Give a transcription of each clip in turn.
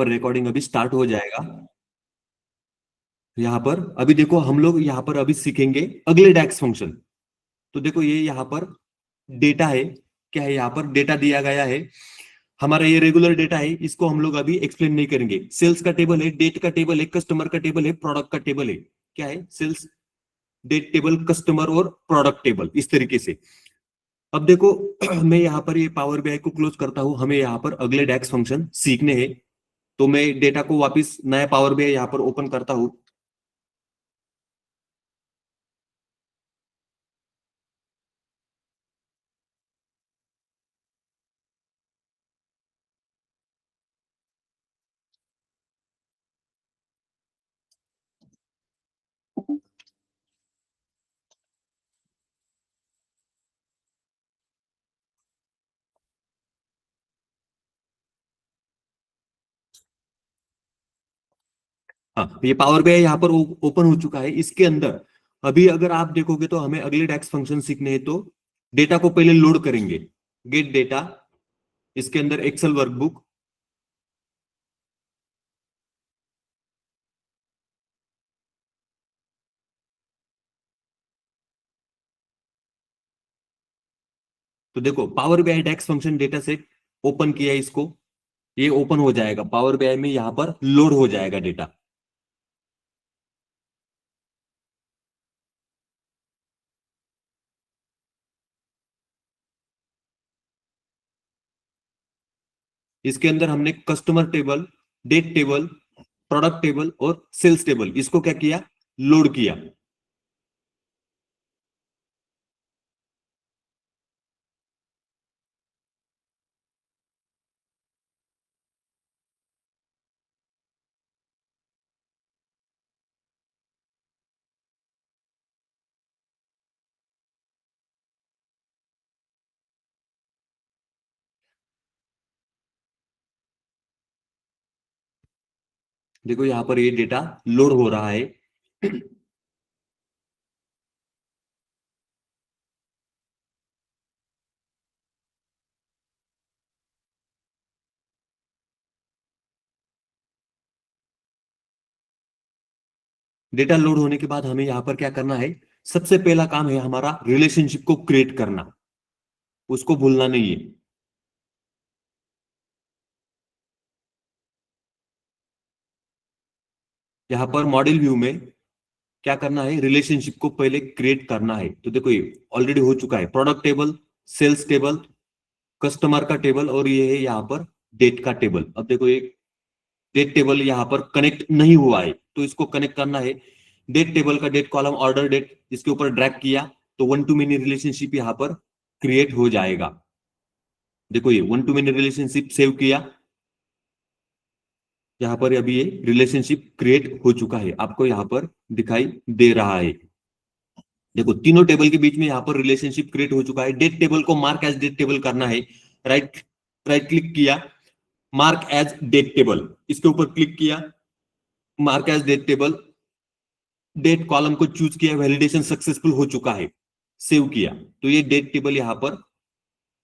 पर रिकॉर्डिंग अभी स्टार्ट हो जाएगा। यहाँ पर अभी देखो हम लोग यहाँ पर अभी सीखेंगे अगले डैक्स फंक्शन। तो देखो ये यहाँ पर डेटा है, क्या है यहाँ पर डेटा दिया गया है, हमारा ये रेगुलर डेटा है, इसको हम लोग अभी एक्सप्लेन नहीं करेंगे। सेल्स का टेबल है, डेट का टेबल है, कस्टमर का टेबल है, प्रोडक्ट का टेबल है। क्या है? सेल्स, डेट टेबल, कस्टमर और प्रोडक्ट टेबल, इस तरीके से। अब देखो मैं यहाँ पर ये पावर बीआई को क्लोज करता हूँ, हमें यहाँ पर अगले डैक्स फंक्शन सीखने हैं। तो मैं डेटा को वापस नया पावर बीआई यहाँ पर ओपन करता हूँ। हाँ, ये पावर बीआई यहाँ पर ओपन हो चुका है। इसके अंदर अभी अगर आप देखोगे तो हमें अगले डैक्स फंक्शन सीखने हैं। तो डेटा को पहले लोड करेंगे, गेट डेटा, इसके अंदर एक्सेल वर्कबुक। तो देखो Power BI DAX function data set open किया है इसको, ये ओपन हो जाएगा पावर बीआई में, यहाँ पर लोड हो जाएगा डेटा। इसके अंदर हमने customer table, date table, product table और सेल्स टेबल, इसको क्या किया? लोड किया। देखो यहाँ पर ये डेटा लोड हो रहा है। डेटा लोड होने के बाद हमें यहाँ पर क्या करना है? सबसे पहला काम है हमारा रिलेशनशिप को क्रिएट करना, उसको भूलना नहीं है। यहाँ पर मॉडल व्यू में क्या करना है? रिलेशनशिप को पहले क्रिएट करना है। तो देखो ये ऑलरेडी हो चुका है, product table, sales table, customer का टेबल और ये है यहाँ पर डेट का टेबल। अब देखो ये डेट टेबल यहाँ पर कनेक्ट नहीं हुआ है, तो इसको कनेक्ट करना है। डेट टेबल का डेट कॉलम ऑर्डर डेट, इसके ऊपर ड्रैग किया तो वन टू मेनी रिलेशनशिप यहाँ पर क्रिएट हो जाएगा। देखो ये one two many relationship save किया, यहाँ पर अभी ये रिलेशनशिप क्रिएट हो चुका है, आपको यहाँ पर दिखाई दे रहा है। देखो तीनों टेबल के बीच में यहाँ पर रिलेशनशिप क्रिएट हो चुका है। डेट टेबल को मार्क एज डेट टेबल करना है, राइट राइट क्लिक किया, मार्क एज डेट टेबल, इसके ऊपर क्लिक किया, mark as date table, date column को चूज किया, वैलिडेशन सक्सेसफुल हो चुका है, सेव किया। तो ये डेट टेबल यहाँ पर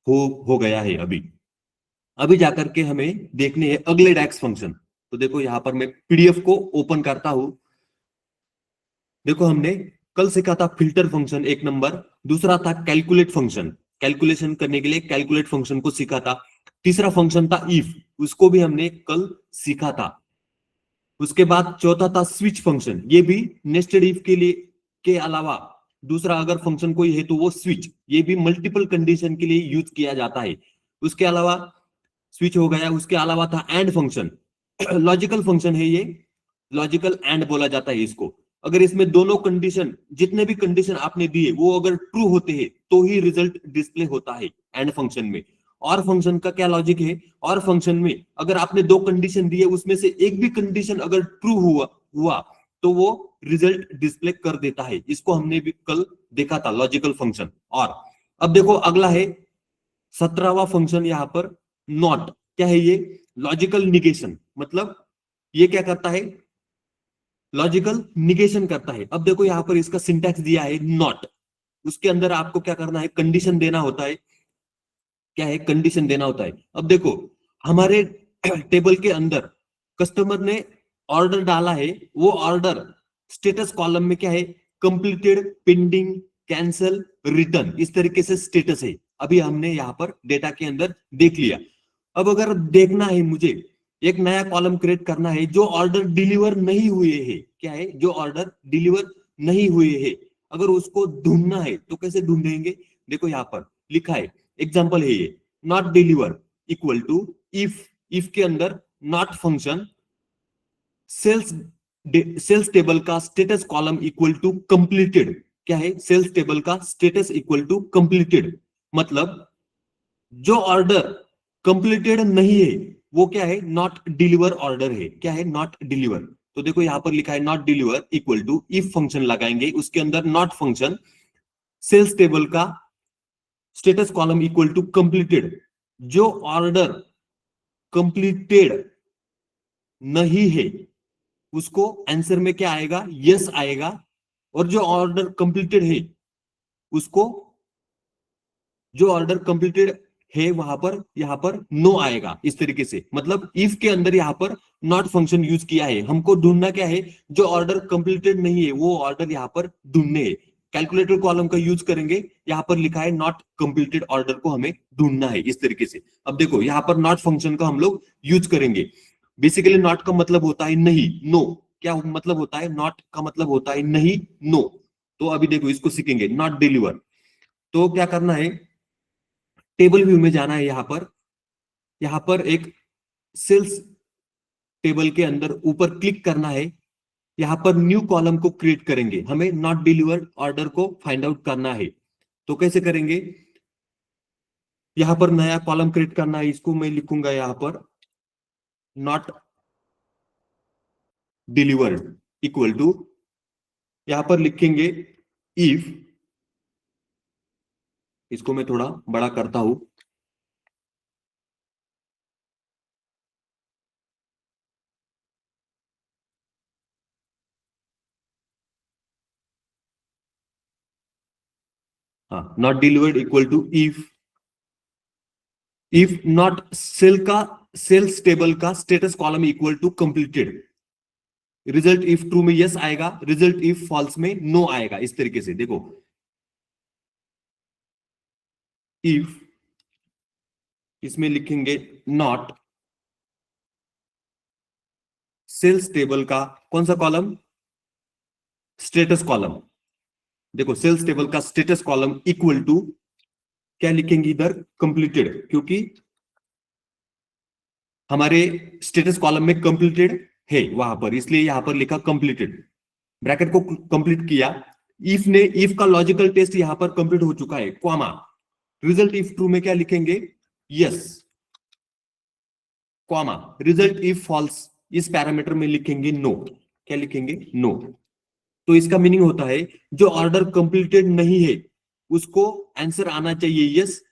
हो गया है। अभी अभी जाकर के हमें देखने हैं अगले डैक्स फंक्शन। तो देखो यहाँ पर मैं पीडीएफ को ओपन करता हूं। देखो हमने कल सीखा था फिल्टर फंक्शन एक नंबर, दूसरा था कैलकुलेट फंक्शन, कैलकुलेशन करने के लिए कैलकुलेट फंक्शन को सीखा था। तीसरा फंक्शन था इफ, उसको भी हमने कल सीखा था। उसके बाद चौथा था स्विच फंक्शन, ये भी नेस्टेड इफ के लिए के अलावा दूसरा अगर फंक्शन कोई है तो वो स्विच, ये भी मल्टीपल कंडीशन के लिए यूज किया जाता है। उसके अलावा स्विच हो गया। उसके अलावा था एंड फंक्शन, लॉजिकल फंक्शन है ये, लॉजिकल एंड बोला जाता है इसको। अगर इसमें दोनों कंडीशन, जितने भी कंडीशन आपने दिए वो अगर ट्रू होते हैं तो ही रिजल्ट डिस्प्ले होता है एंड फंक्शन में। और फंक्शन का क्या लॉजिक है? और फंक्शन में अगर आपने दो कंडीशन दिए, उसमें से एक भी कंडीशन अगर ट्रू हुआ तो वो रिजल्ट डिस्प्ले कर देता है। इसको हमने भी कल देखा था, लॉजिकल फंक्शन। और अब देखो अगला है 17वां फंक्शन यहाँ पर, नॉट। क्या है ये? लॉजिकल निगेशन, मतलब ये क्या करता है? लॉजिकल निगेशन करता है। अब देखो यहाँ पर इसका सिंटैक्स दिया है नॉट, उसके अंदर आपको क्या करना है? कंडीशन देना होता है। क्या है? कंडीशन देना होता है। अब देखो हमारे टेबल के अंदर कस्टमर ने ऑर्डर डाला है, वो ऑर्डर स्टेटस कॉलम में क्या है, कंप्लीटेड, पेंडिंग, कैंसल, रिटर्न, इस तरीके से स्टेटस है। अभी हमने यहाँ पर डेटा के अंदर देख लिया। अब अगर देखना है मुझे, एक नया कॉलम क्रिएट करना है, जो ऑर्डर डिलीवर नहीं हुए हैं, क्या है, जो ऑर्डर डिलीवर नहीं हुए हैं, अगर उसको ढूंढना है तो कैसे ढूंढेंगे? देखो यहाँ पर लिखा है, एग्जांपल है ये, not deliver equal to if के अंदर not function, sales sales table का status column equal to completed. क्या है? सेल्स टेबल का स्टेटस इक्वल टू कंप्लीटेड, मतलब जो ऑर्डर कंप्लीटेड नहीं है वो क्या है, नॉट डिलीवर ऑर्डर है। क्या है? Not deliver. तो देखो यहां पर लिखा है not deliver equal to, if function लगाएंगे, उसके अंदर नॉट फंक्शन, सेल्स टेबल का status column equal to completed. जो ऑर्डर कंप्लीटेड नहीं है उसको आंसर में क्या आएगा, यस आएगा, और जो ऑर्डर कंप्लीटेड है उसको, जो ऑर्डर कंप्लीटेड है वहां पर, यहां पर नो आएगा, इस तरीके से। मतलब इफ के अंदर यहां पर नॉट फंक्शन यूज किया है। हमको ढूंढना क्या है, जो ऑर्डर कंप्लीटेड नहीं है वो ऑर्डर यहां पर ढूंढने है। कैलकुलेटर कॉलम का यूज करेंगे, यहां पर लिखा है नॉट कंप्लीटेड ऑर्डर को हमें ढूंढना है, इस तरीके से। अब देखो यहां पर नॉट फंक्शन का हम लोग यूज करेंगे। बेसिकली नॉट का मतलब होता है नहीं, नो। क्या मतलब होता है? नॉट का मतलब होता है नहीं, नो। तो अभी देखो इसको सीखेंगे, नॉट डिलीवर। तो क्या करना है, टेबल व्यू में जाना है। यहां पर एक सेल्स टेबल के अंदर ऊपर क्लिक करना है। यहां पर न्यू कॉलम को क्रिएट करेंगे, हमें नॉट डिलीवर्ड ऑर्डर को फाइंड आउट करना है। तो कैसे करेंगे, यहां पर नया कॉलम क्रिएट करना है, इसको मैं लिखूंगा यहां पर नॉट डिलीवर्ड इक्वल टू, यहां पर लिखेंगे इफ, इसको मैं थोड़ा बड़ा करता हूं, हाँ, not delivered equal to if not sale का, सेल्स टेबल का status column equal to completed. Result if true में यस आएगा, रिजल्ट इफ फॉल्स में नो आएगा, इस तरीके से। देखो इफ, इसमें लिखेंगे नॉट सेल्स टेबल का कौन सा कॉलम, स्टेटस कॉलम। देखो सेल्स टेबल का स्टेटस कॉलम इक्वल टू, क्या लिखेंगे इधर, कंप्लीटेड, क्योंकि हमारे स्टेटस कॉलम में कंप्लीटेड है वहां पर, इसलिए यहां पर लिखा कंप्लीटेड। ब्रैकेट को कंप्लीट किया, इफ ने, इफ का लॉजिकल टेस्ट यहां पर कंप्लीट हो चुका है, कॉमा, रिजल्ट इफ ट्रू में क्या लिखेंगे, yes, comma, result if false, इस पैरामीटर में लिखेंगे नो। क्या लिखेंगे, नो। तो इसका मीनिंग होता है जो ऑर्डर कंप्लीटेड नहीं है उसको आंसर आना चाहिए यस,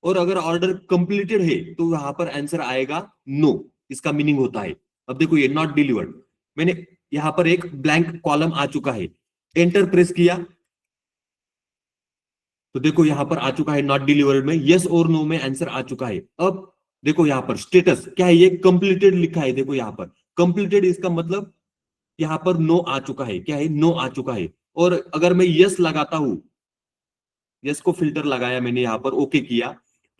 और अगर ऑर्डर कंप्लीटेड है तो वहां पर आंसर आएगा नो, इसका मीनिंग होता है। अब देखो ये नॉट डिलीवर्ड, मैंने यहां पर एक ब्लैंक कॉलम आ चुका है, एंटर प्रेस किया तो देखो यहां पर आ चुका है नॉट डिलीवर्ड में यस और नो में आंसर आ चुका है। अब देखो यहां पर स्टेटस क्या है, ये कंप्लीटेड लिखा है। देखो यहां पर कंप्लीटेड, इसका मतलब यहां पर नो आ चुका है। क्या है, नो आ चुका है। और अगर मैं यस लगाता हूं, यस को फिल्टर लगाया मैंने, यहां पर ओके किया,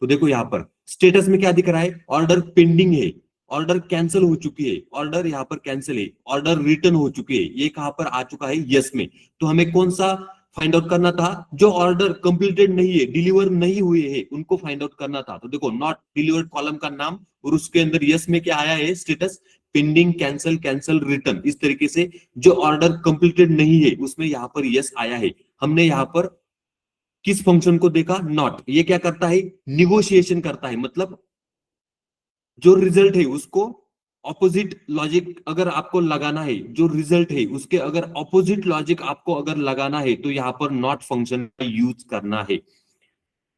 तो देखो यहां पर स्टेटस में क्या दिख रहा है, ऑर्डर पेंडिंग है, ऑर्डर कैंसिल हो चुकी है, ऑर्डर यहां पर कैंसिल है, ऑर्डर रिटर्न हो चुकी है, ये कहां पर आ चुका है, यस में। तो हमें कौन सा फाइंड आउट करना था, जो ऑर्डर कंप्लीटेड नहीं है, डिलीवर नहीं हुए हैं, उनको फाइंड आउट करना था। तो देखो नॉट डिलीवर्ड कॉलम का नाम, और उसके अंदर यस में क्या आया है, status, pending, cancel, cancel, return, इस तरीके से जो ऑर्डर कंप्लीटेड नहीं है उसमें यहां पर यस आया है। हमने यहां पर किस फंक्शन को देखा, नॉट। ये क्या करता है, निगोशिएशन करता है, मतलब जो रिजल्ट है उसको ऑपोजिट लॉजिक अगर आपको लगाना है, जो रिजल्ट है उसके अगर ऑपोजिट लॉजिक आपको अगर लगाना है तो यहां पर नॉट फंक्शन का यूज करना है।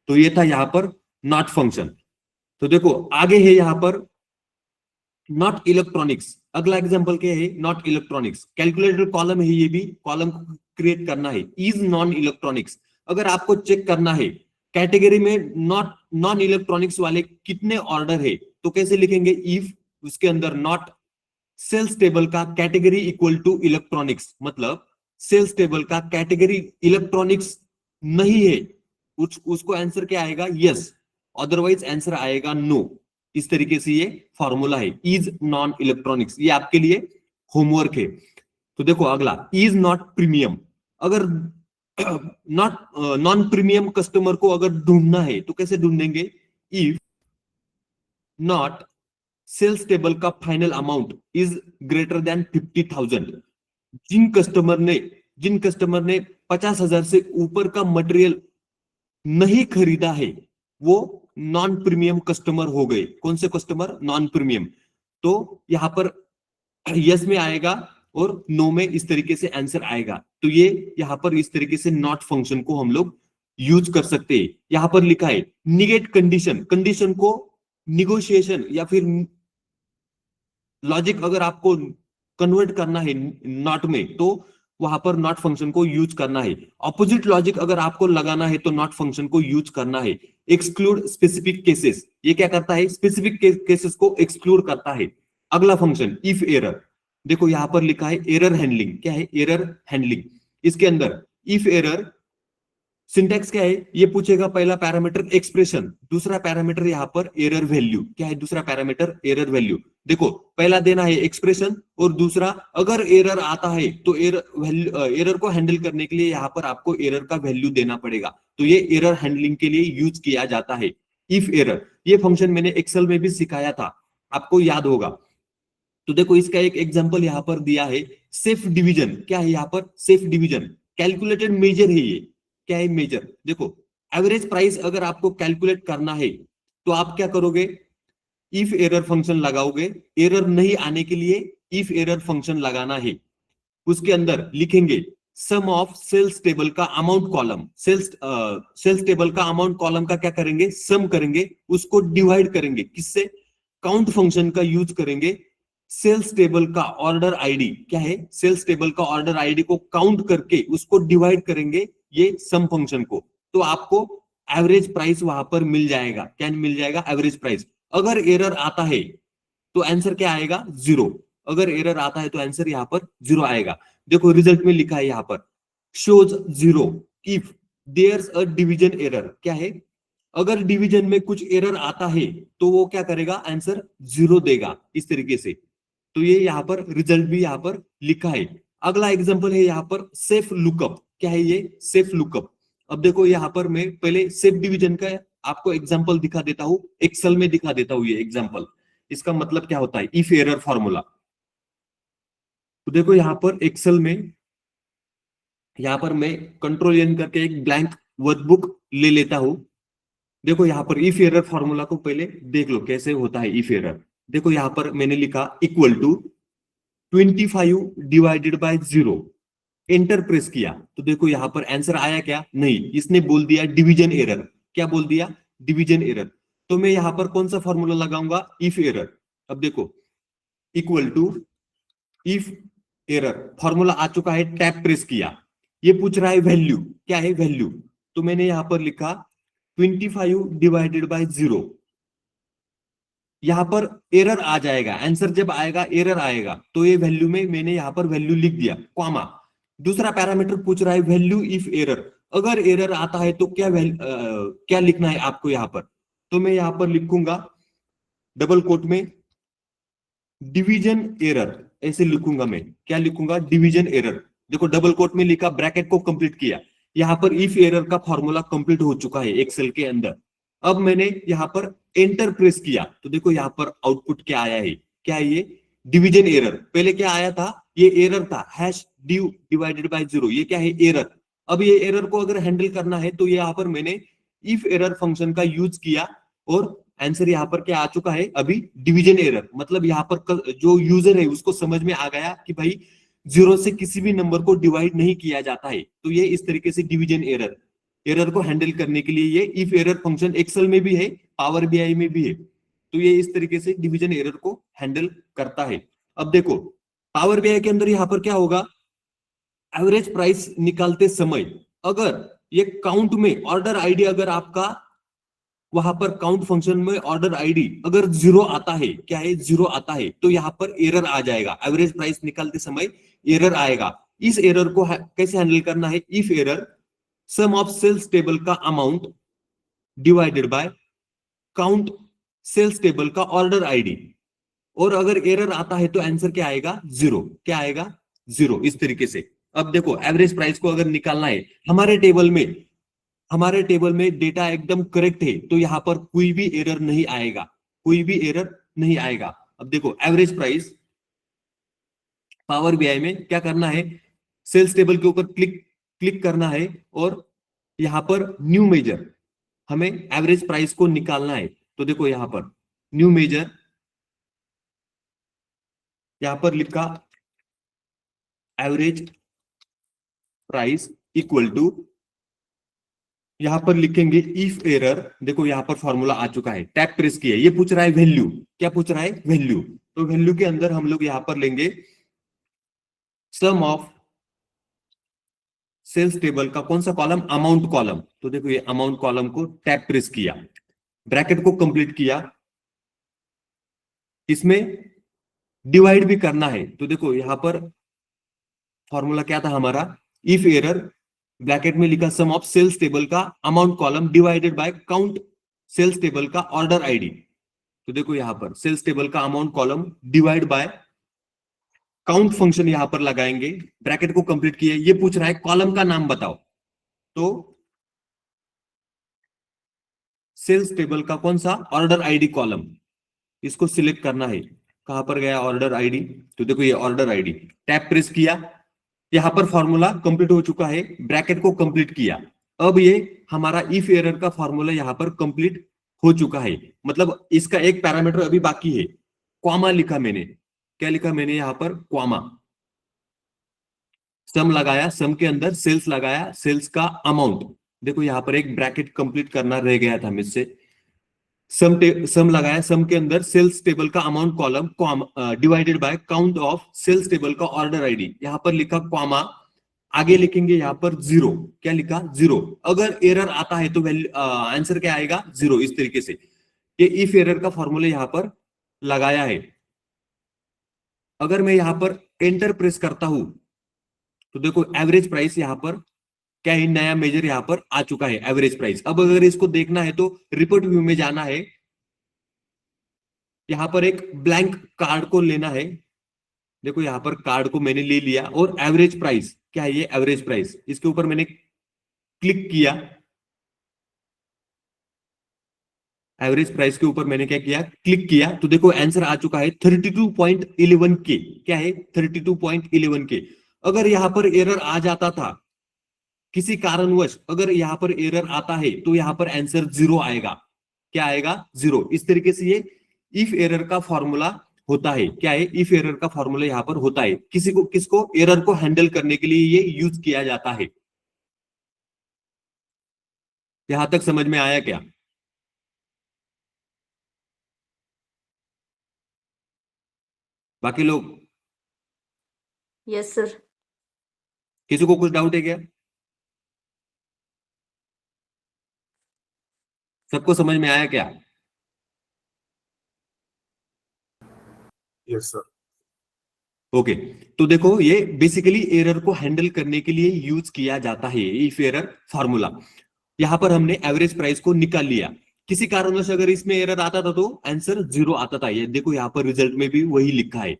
तो ये था यहां पर नॉट फंक्शन। तो देखो आगे है यहां पर नॉट इलेक्ट्रॉनिक्स। अगला एग्जांपल क्या है, नॉट इलेक्ट्रॉनिक्स। कैलकुलेटर कॉलम है, ये भी कॉलम क्रिएट करना है, इज नॉन इलेक्ट्रॉनिक्स। अगर आपको चेक करना है कैटेगरी में नॉट, नॉन इलेक्ट्रॉनिक्स वाले कितने ऑर्डर है, तो कैसे लिखेंगे, इफ उसके अंदर नॉट सेल्स टेबल का कैटेगरी इक्वल टू इलेक्ट्रॉनिक्स, मतलब सेल्स टेबल का कैटेगरी इलेक्ट्रॉनिक्स नहीं है, उसको आंसर क्या आएगा, यस, अदरवाइज आंसर आएगा नो। इस तरीके से ये फॉर्मूला है, इज नॉन इलेक्ट्रॉनिक्स, ये आपके लिए होमवर्क है। तो देखो अगला, इज नॉट प्रीमियम। अगर नॉट नॉन प्रीमियम कस्टमर को अगर ढूंढना है तो कैसे ढूंढेंगे, इफ नॉट सेल्स टेबल का final amount is greater than 50,000, जिन कस्टमर ने 50,000 से ऊपर का मटेरियल नहीं खरीदा है वो नॉन प्रीमियम कस्टमर हो गए। कौन से कस्टमर, नॉन प्रीमियम। तो यहां पर यस में आएगा और नो में इस तरीके से आंसर आएगा। तो ये यहां पर इस तरीके से नॉट फंक्शन को हम लोग यूज कर सकते हैं। यहां पर लिखा है निगेट कंडीशन, कंडीशन को निगोशिएशन या फिर लॉजिक अगर आपको कन्वर्ट करना है नॉट में तो वहां पर नॉट फंक्शन को यूज करना है। ऑपोजिट लॉजिक अगर आपको लगाना है तो नॉट फंक्शन को यूज करना है। एक्सक्लूड स्पेसिफिक केसेस, ये क्या करता है, स्पेसिफिक केसेस को एक्सक्लूड करता है। अगला फंक्शन इफ एरर, देखो यहां पर लिखा है एरर हैंडलिंग, क्या है, एरर हैंडलिंग। इसके अंदर इफ एरर सिंटेक्स क्या है, ये पूछेगा पहला पैरामीटर एक्सप्रेशन, दूसरा पैरामीटर यहाँ पर एरर वैल्यू, क्या है दूसरा पैरामीटर, एरर वैल्यू। देखो पहला देना है एक्सप्रेशन और दूसरा अगर एरर आता है तो एरर को हैंडल करने के लिए यहाँ पर आपको एरर का वैल्यू देना पड़ेगा। तो ये एरर हैंडलिंग के लिए यूज किया जाता है इफ एरर। ये फंक्शन मैंने एक्सेल में भी सिखाया था, आपको याद होगा। तो देखो इसका एक एग्जांपल यहाँ पर दिया है, सेफ डिवीजन, क्या है यहाँ पर, सेफ डिवीजन कैलकुलेटेड मेजर है ये, क्या है मेजर। देखो एवरेज प्राइस अगर आपको कैलकुलेट करना है तो आप क्या करोगे, इफ एरर फंक्शन लगाओगे, एरर नहीं आने के लिए इफ एरर फंक्शन लगाना है। उसके अंदर लिखेंगे सम ऑफ सेल्स टेबल का अमाउंट कॉलम, सेल्स टेबल का अमाउंट कॉलम का क्या करेंगे, सम करेंगे, उसको डिवाइड करेंगे किससे, काउंट फंक्शन का यूज करेंगे। सेल्स टेबल का ऑर्डर आईडी, क्या है, सेल्स टेबल का ऑर्डर आईडी को काउंट करके उसको डिवाइड करेंगे ये सम फंक्शन को, तो आपको एवरेज प्राइस वहां पर मिल जाएगा। क्या मिल जाएगा, एवरेज प्राइस। अगर एरर आता है तो आंसर क्या आएगा, जीरो। अगर एरर आता है तो आंसर यहाँ पर जीरो आएगा। देखो रिजल्ट में लिखा है यहाँ पर shows zero if there's a division error, क्या है, अगर डिवीजन में कुछ एरर आता है तो वो क्या करेगा, आंसर जीरो देगा, इस तरीके से। तो ये यहाँ पर रिजल्ट भी यहाँ पर लिखा है। अगला एग्जांपल है यहाँ पर सेफ लुकअप, क्या है ये, सेफ लुकअप। अब देखो यहाँ पर मैं पहले सेफ डिवीजन का आपको एग्जांपल दिखा देता हूं, एक्सेल में दिखा देता हूं ये एग्जांपल। इसका मतलब क्या होता है, इफ एरर फॉर्मूला। तो देखो यहाँ पर एक्सेल में, यहाँ पर मैं कंट्रोल एन करके एक ब्लैंक वर्कबुक ले लेता हूं। देखो यहाँ पर इफ एरर फॉर्मूला को पहले देख लो कैसे होता है इफ एरर। देखो यहाँ पर मैंने लिखा equal to 25 divided by 0, enter press किया तो देखो यहाँ पर आंसर आया क्या, नहीं, इसने बोल दिया डिवीजन एरर। क्या बोल दिया, डिवीजन एरर। तो मैं यहाँ पर कौन सा फॉर्मूला लगाऊंगा, इफ एरर। अब देखो equal to if error formula आ चुका है, टैब प्रेस किया, ये पूछ रहा है वैल्यू, क्या है वैल्यू। तो मैंने यहाँ पर लिखा 25 डिवाइडेड बाय 0, यहां पर एरर आ जाएगा, आंसर जब आएगा एरर आएगा तो ये वैल्यू में मैंने यहां पर वैल्यू लिख दिया, कॉमा। दूसरा पैरामीटर पूछ रहा है वैल्यू इफ एरर, अगर एरर आता है तो क्या लिखना है आपको यहां पर। तो मैं यहां पर लिखूंगा डबल कोट में डिवीजन एरर, ऐसे लिखूंगा मैं, क्या लिखूंगा, डिवीजन एरर। देखो डबल कोट में लिखा, ब्रैकेट को कंप्लीट किया, यहां पर इफ एरर का फॉर्मूला कंप्लीट हो चुका है एक्सेल के अंदर। अब मैंने यहां पर एंटर प्रेस किया तो देखो यहां पर आउटपुट क्या आया है, क्या है ये, डिवीजन एरर। पहले क्या आया था, ये एरर था, हैश डिव डिवाइडेड बाय 0, ये क्या है, एरर। अब ये एरर को अगर हैंडल करना है तो यहाँ पर मैंने इफ एरर फंक्शन का यूज किया और आंसर यहाँ पर क्या आ चुका है, अभी डिवीजन एरर। मतलब यहाँ पर जो यूजर है उसको समझ में आ गया कि भाई 0 से किसी भी नंबर को डिवाइड नहीं किया जाता है। तो ये इस तरीके से डिवीजन एरर, एरर को हैंडल करने के लिए ये इफ एरर फंक्शन एक्सेल में भी है, पावर बीआई में भी है। तो ये इस तरीके से डिवीजन एरर को हैंडल करता है। अब देखो पावर बीआई के अंदर यहाँ पर क्या होगा, एवरेज प्राइस निकालते समय अगर ये काउंट में ऑर्डर आईडी अगर आपका वहां पर काउंट फंक्शन में ऑर्डर आईडी अगर जीरो आता है, क्या है, जीरो आता है, तो यहाँ पर एरर आ जाएगा, एवरेज प्राइस निकालते समय एरर आएगा। इस एरर को कैसे हैंडल करना है? If error sum of sales table का amount divided by count sales table का ऑर्डर आईडी, और अगर एरर आता है तो आंसर क्या आएगा? जीरो। क्या आएगा? जीरो। इस तरीके से अब देखो एवरेज प्राइस को अगर निकालना है, हमारे टेबल में डेटा एकदम करेक्ट है, तो यहां पर कोई भी एरर नहीं आएगा, कोई भी एरर नहीं आएगा। अब देखो एवरेज प्राइस, पावर बीआई में क्या करना है? सेल्स टेबल के ऊपर क्लिक क्लिक करना है और यहां पर न्यू मेजर, हमें एवरेज प्राइस को निकालना है। तो देखो यहां पर न्यू मेजर, यहां पर लिखा एवरेज प्राइस इक्वल टू, यहां पर लिखेंगे इफ एरर, देखो यहां पर फॉर्मूला आ चुका है, टैप प्रेस किया, ये पूछ रहा है वैल्यू, क्या पूछ रहा है? वैल्यू। तो वैल्यू के अंदर हम लोग यहां पर लेंगे सम ऑफ सेल्स टेबल का कौन सा कॉलम? Amount column. तो देखो ये अमाउंट कॉलम को टैप प्रेस किया, ब्रैकेट को कंप्लीट किया, इसमें डिवाइड भी करना है। तो देखो यहां पर फॉर्मूला क्या था हमारा? इफ एरर, ब्रैकेट में लिखा सम ऑफ सेल्स टेबल का amount column divided by count sales table का ऑर्डर आईडी। तो देखो यहां पर सेल्स टेबल का amount column divide by count function यहां पर लगाएंगे, ब्रैकेट को कंप्लीट किया, ये पूछ रहा है कॉलम का नाम बताओ। तो सेल्स टेबल का कौन सा? ऑर्डर आईडी कॉलम, इसको सिलेक्ट करना है। कहां पर गया ऑर्डर आईडी? तो देखो ये ऑर्डर आईडी, टैप प्रेस किया, यहां पर फॉर्मूला कंप्लीट हो चुका है, ब्रैकेट को कंप्लीट किया। अब ये हमारा इफ एरर का फॉर्मूला यहां पर कंप्लीट हो चुका है, मतलब इसका एक पैरामीटर अभी बाकी है, क्वामा लिखा मैंने। क्या लिखा मैंने यहां पर? क्वामा। सम लगाया, सम के अंदर सेल्स लगाया, सेल्स का अमाउंट, देखो यहां पर एक ब्रैकेट कंप्लीट करना रह गया था मुझसे, सम लगाया, सम के अंदर सेल्स टेबल का amount column divided by count of sales table का ऑर्डर आईडी, यहां पर लिखा क्वामा, आगे लिखेंगे यहां पर जीरो। क्या लिखा? जीरो। अगर एरर आता है तो वैल्यू आंसर क्या आएगा? जीरो। इस तरीके से ये इफ एरर का फॉर्मूला यहां पर लगाया है। अगर मैं यहां पर एंटर प्रेस करता हूं तो देखो एवरेज प्राइस यहां पर क्या है? नया मेजर यहां पर आ चुका है, एवरेज प्राइस। अब अगर इसको देखना है तो रिपोर्ट व्यू में जाना है, यहां पर एक ब्लैंक कार्ड को लेना है, देखो यहां पर कार्ड को मैंने ले लिया, और एवरेज प्राइस क्या है? ये एवरेज प्राइस, इसके ऊपर मैंने क्लिक किया, एवरेज प्राइस के ऊपर मैंने क्या किया? क्लिक किया, तो देखो आंसर आ चुका है 32.11 के। क्या है? 32.11 के। अगर यहां पर एरर आ जाता था किसी कारणवश, अगर यहां पर एरर आता है तो यहां पर आंसर जीरो आएगा। क्या आएगा? जीरो। इस तरीके से ये इफ एरर का फॉर्मूला होता है। क्या है? इफ एरर का फॉर्मूला यहां पर होता है, किसको एरर को हैंडल करने के लिए ये यूज किया जाता है। यहां तक समझ में आया क्या? बाकी लोग, यस सर। किसी को कुछ डाउट है क्या? सबको समझ में आया क्या? Yes sir. ओके। तो देखो ये बेसिकली एरर को हैंडल करने के लिए यूज किया जाता है, इफ एरर फॉर्मूला। यहां पर हमने एवरेज प्राइस को निकाल लिया, किसी कारणवश अगर इसमें एरर आता था तो आंसर जीरो आता था। ये देखो यहां पर रिजल्ट में भी वही लिखा है।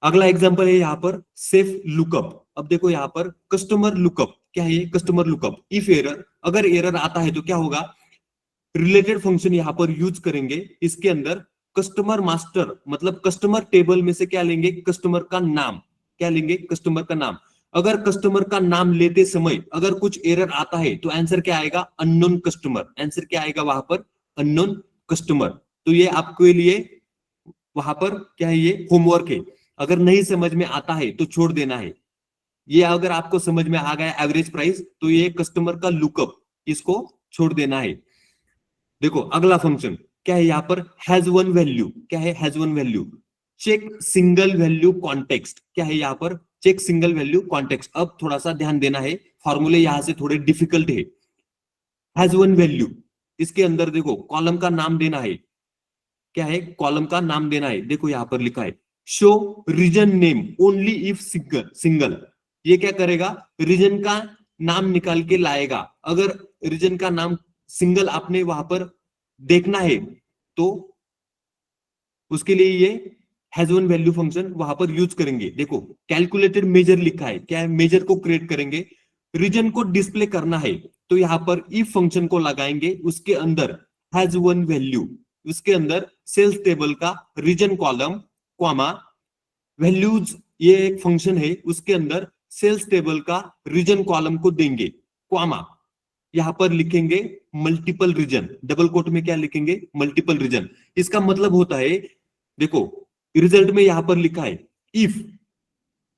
अगला एग्जांपल है यहां पर सेफ लुकअप। अब देखो यहां पर कस्टमर लुकअप, क्या है? Customer lookup. इफ एरर, अगर एरर आता है तो क्या होगा? रिलेटेड फंक्शन यहां पर यूज करेंगे, इसके अंदर कस्टमर मास्टर, मतलब कस्टमर टेबल में से क्या लेंगे? कस्टमर का नाम। क्या लेंगे? कस्टमर का नाम। अगर कस्टमर का नाम लेते समय अगर कुछ एरर आता है तो आंसर क्या आएगा? Unknown customer. आंसर क्या आएगा वहां पर? Unknown customer. तो ये आपके लिए वहां पर क्या है? ये होमवर्क है, अगर नहीं समझ में आता है तो छोड़ देना है। ये अगर आपको समझ में आ गया एवरेज प्राइस, तो ये कस्टमर का लुकअप, इसको छोड़ देना है। देखो अगला फंक्शन क्या है? यहां पर हैज वन वैल्यू। क्या है? Has one value. Check single value context. क्या है यहां पर? Check single value context. अब थोड़ा सा ध्यान देना है, फॉर्मूले यहां से थोड़े डिफिकल्ट है। हैज वन वैल्यू, इसके अंदर देखो कॉलम का नाम देना है, क्या है, कॉलम का नाम देना है। देखो यहां पर लिखा है show region name only if single single. ये क्या करेगा, रीजन का नाम निकाल के लाएगा। अगर रीजन का नाम सिंगल आपने वहां पर देखना है तो उसके लिए ये हैज वन वैल्यू फंक्शन वहां पर यूज करेंगे। देखो कैलकुलेटेड मेजर लिखा है, क्या है, मेजर को क्रिएट करेंगे, रीजन को डिस्प्ले करना है तो यहां पर इफ फंक्शन को लगाएंगे, उसके अंदर हैज वन वैल्यू, उसके अंदर सेल्स टेबल का रीजन कॉलम कॉमा वैल्यूज, ये एक फंक्शन है, उसके अंदर सेल्स टेबल का रीजन कॉलम को देंगे कॉमा यहां पर लिखेंगे मल्टीपल रीजन, डबल कोट में क्या लिखेंगे, मल्टीपल रीजन। इसका मतलब होता है, देखो रिजल्ट में यहां पर लिखा है if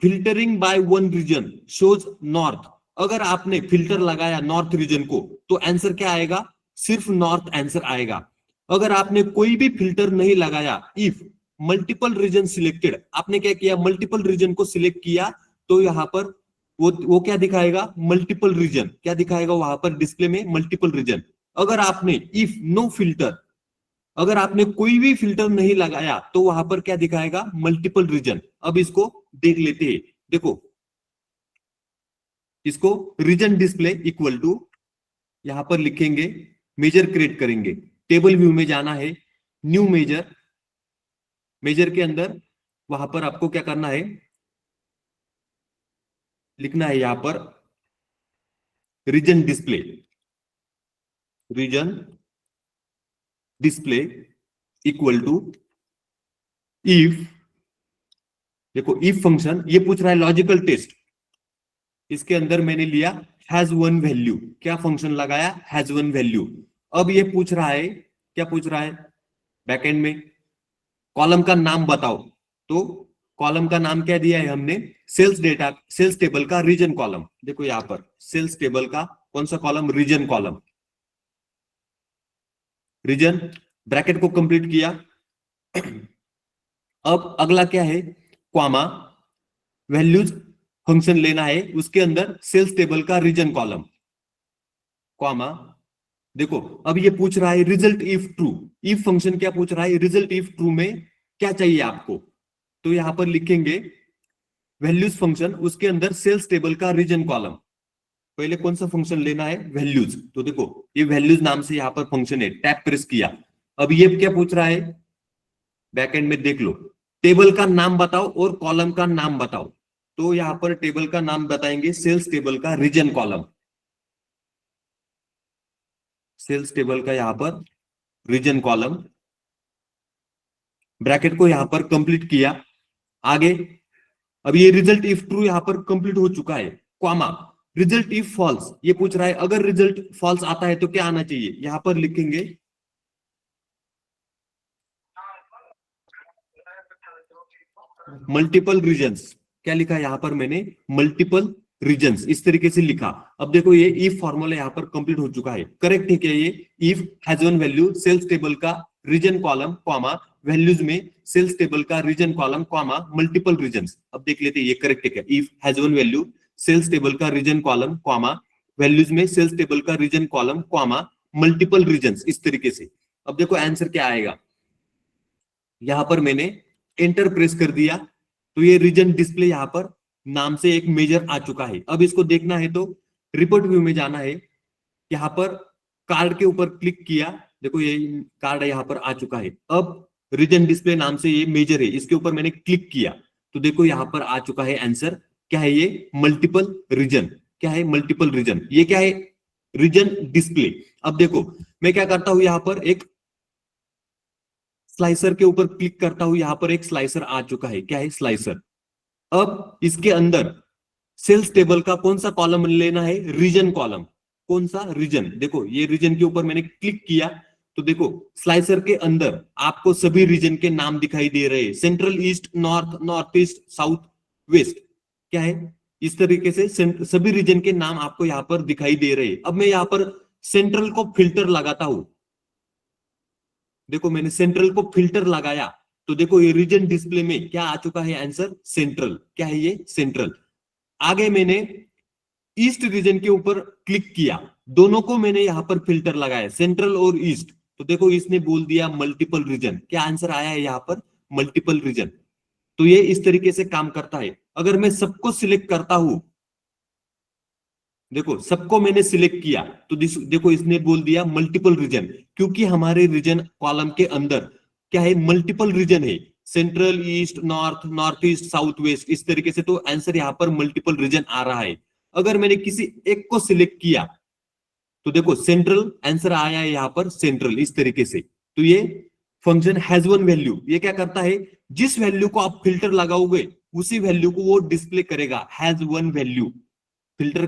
filtering by one region shows north. अगर आपने फिल्टर लगाया नॉर्थ रीजन को तो आंसर क्या आएगा, सिर्फ नॉर्थ आंसर आएगा। अगर आपने कोई भी फिल्टर नहीं लगाया, इफ मल्टीपल रीजन सिलेक्टेड, आपने क्या किया, मल्टीपल रीजन को सिलेक्ट किया तो यहां पर वो क्या दिखाएगा, मल्टीपल रीजन, क्या दिखाएगा वहां पर डिस्प्ले में, मल्टीपल रीजन। अगर आपने इफ नो फिल्टर, अगर आपने कोई भी फिल्टर नहीं लगाया तो वहां पर क्या दिखाएगा, मल्टीपल रीजन। अब इसको देख लेते हैं। देखो इसको रीजन डिस्प्ले इक्वल टू यहां पर लिखेंगे, मेजर क्रिएट करेंगे, टेबल व्यू में जाना है, न्यू मेजर, मेजर के अंदर वहां पर आपको क्या करना है, लिखना है यहां पर region display, region display equal to if, देखो इफ फंक्शन ये पूछ रहा है लॉजिकल टेस्ट, इसके अंदर मैंने लिया हैज वन वैल्यू, क्या फंक्शन लगाया, हैज वन वैल्यू। अब ये पूछ रहा है, क्या पूछ रहा है, बैकएंड में कॉलम का नाम बताओ, तो कॉलम का नाम क्या दिया है हमने, सेल्स डेटा, सेल्स टेबल का रीजन कॉलम। देखो यहां पर सेल्स टेबल का कौन सा column, region column, region, bracket को कंप्लीट किया। अब अगला क्या है, क्वामा वैल्यूज फंक्शन लेना है, उसके अंदर सेल्स टेबल का रीजन कॉलम क्वामा। देखो अब ये पूछ रहा है result if true, if function क्या पूछ रहा है, रिजल्ट इफ ट्रू में क्या चाहिए आपको, तो यहां पर लिखेंगे वैल्यूज फंक्शन, उसके अंदर सेल्स टेबल का रीजन कॉलम। पहले कौन सा फंक्शन लेना है, वैल्यूज, तो देखो ये वैल्यूज नाम से यहां पर फंक्शन है, टैप प्रेस किया। अब ये क्या पूछ रहा है, बैकएंड में देख लो, टेबल का नाम बताओ और कॉलम का नाम बताओ, तो यहां पर टेबल का नाम बताएंगे सेल्स टेबल का रीजन कॉलम, सेल्स टेबल का यहां पर रीजन कॉलम, ब्रैकेट को यहां पर कंप्लीट किया। आगे अब ये रिजल्ट इफ ट्रू यहां पर कंप्लीट हो चुका है, क्वामा रिजल्ट इफ फॉल्स, ये पूछ रहा है अगर रिजल्ट फॉल्स आता है तो क्या आना चाहिए, यहां पर लिखेंगे मल्टीपल रीजन्स, क्या लिखा है यहां पर मैंने, मल्टीपल रीजन्स, इस तरीके से लिखा। अब देखो ये इफ फॉर्मूला यहां पर कंप्लीट हो चुका है, करेक्ट है क्या ये, if has one value sales table का रीजन कॉलम कॉमा वैल्यूज में सेल्स टेबल का region column comma multiple regions. अब देख लेते हैं ये करेक्ट है क्या, if has one value sales table का रीजन कॉलम कॉमा वैल्यूज में सेल्स टेबल का region column comma multiple regions, इस तरीके से। अब देखो आंसर क्या आएगा, यहां पर मैंने एंटर प्रेस कर दिया तो ये रीजन डिस्प्ले यहां पर नाम से एक मेजर आ चुका है। अब इसको देखना है तो रिपोर्ट व्यू में जाना है, यहां पर कार्ड के ऊपर क्लिक किया, देखो ये कार्ड यहां पर आ चुका है। अब रीजन डिस्प्ले नाम से ये मेजर है, इसके ऊपर मैंने क्लिक किया तो देखो यहां पर आ चुका है आंसर, क्या है ये, मल्टीपल रीजन, क्या है, मल्टीपल रीजन, ये क्या है, रीजन डिस्प्ले। अब देखो मैं क्या करता हूं, यहां पर एक स्लाइसर के ऊपर क्लिक करता हूं, यहां पर एक स्लाइसर आ चुका है, क्या है, स्लाइसर। अब इसके अंदर सेल्स टेबल का कौन सा कॉलम लेना है, रीजन कॉलम, कौन सा, रीजन। देखो ये रीजन के ऊपर मैंने क्लिक किया तो देखो स्लाइसर के अंदर आपको सभी रीजन के नाम दिखाई दे रहे हैं, central east, north, north east, south, west, क्या है, इस तरीके से सभी रीजन के नाम आपको यहां पर दिखाई दे रहे हैं। अब मैं यहां पर सेंट्रल को फिल्टर लगाता हूं, देखो मैंने सेंट्रल को फिल्टर लगाया तो देखो ये रीजन डिस्प्ले में क्या आ चुका है आंसर, सेंट्रल, क्या है ये, सेंट्रल। आगे मैंने ईस्ट रीजन के ऊपर क्लिक किया दोनों को मैंने यहाँ पर फिल्टर लगाया, सेंट्रल और ईस्ट। तो देखो इसने बोल दिया मल्टीपल रीजन, क्या आंसर आया है यहाँ पर? Multiple region. तो ये इस तरीके से काम करता है। अगर मैं सबको सिलेक्ट करता हूं, देखो सबको मैंने सिलेक्ट किया, तो देखो इसने बोल दिया मल्टीपल रीजन, क्योंकि हमारे रीजन कॉलम के अंदर क्या है? मल्टीपल रीजन है, central, east, north, north east, south waste, इस तरीके से। तो आंसर यहाँ पर मल्टीपल रीजन आ रहा है। अगर मैंने किसी एक को सिलेक्ट किया, तो देखो सेंट्रल आंसर आया है यहाँ पर, सेंट्रल, इस तरीके से। तो ये फंक्शन हैज वन वैल्यू, ये क्या करता है? जिस वैल्यू को आप फिल्टर लगाओगे उसी वैल्यू को वो डिस्प्ले करेगा, has one value. Filter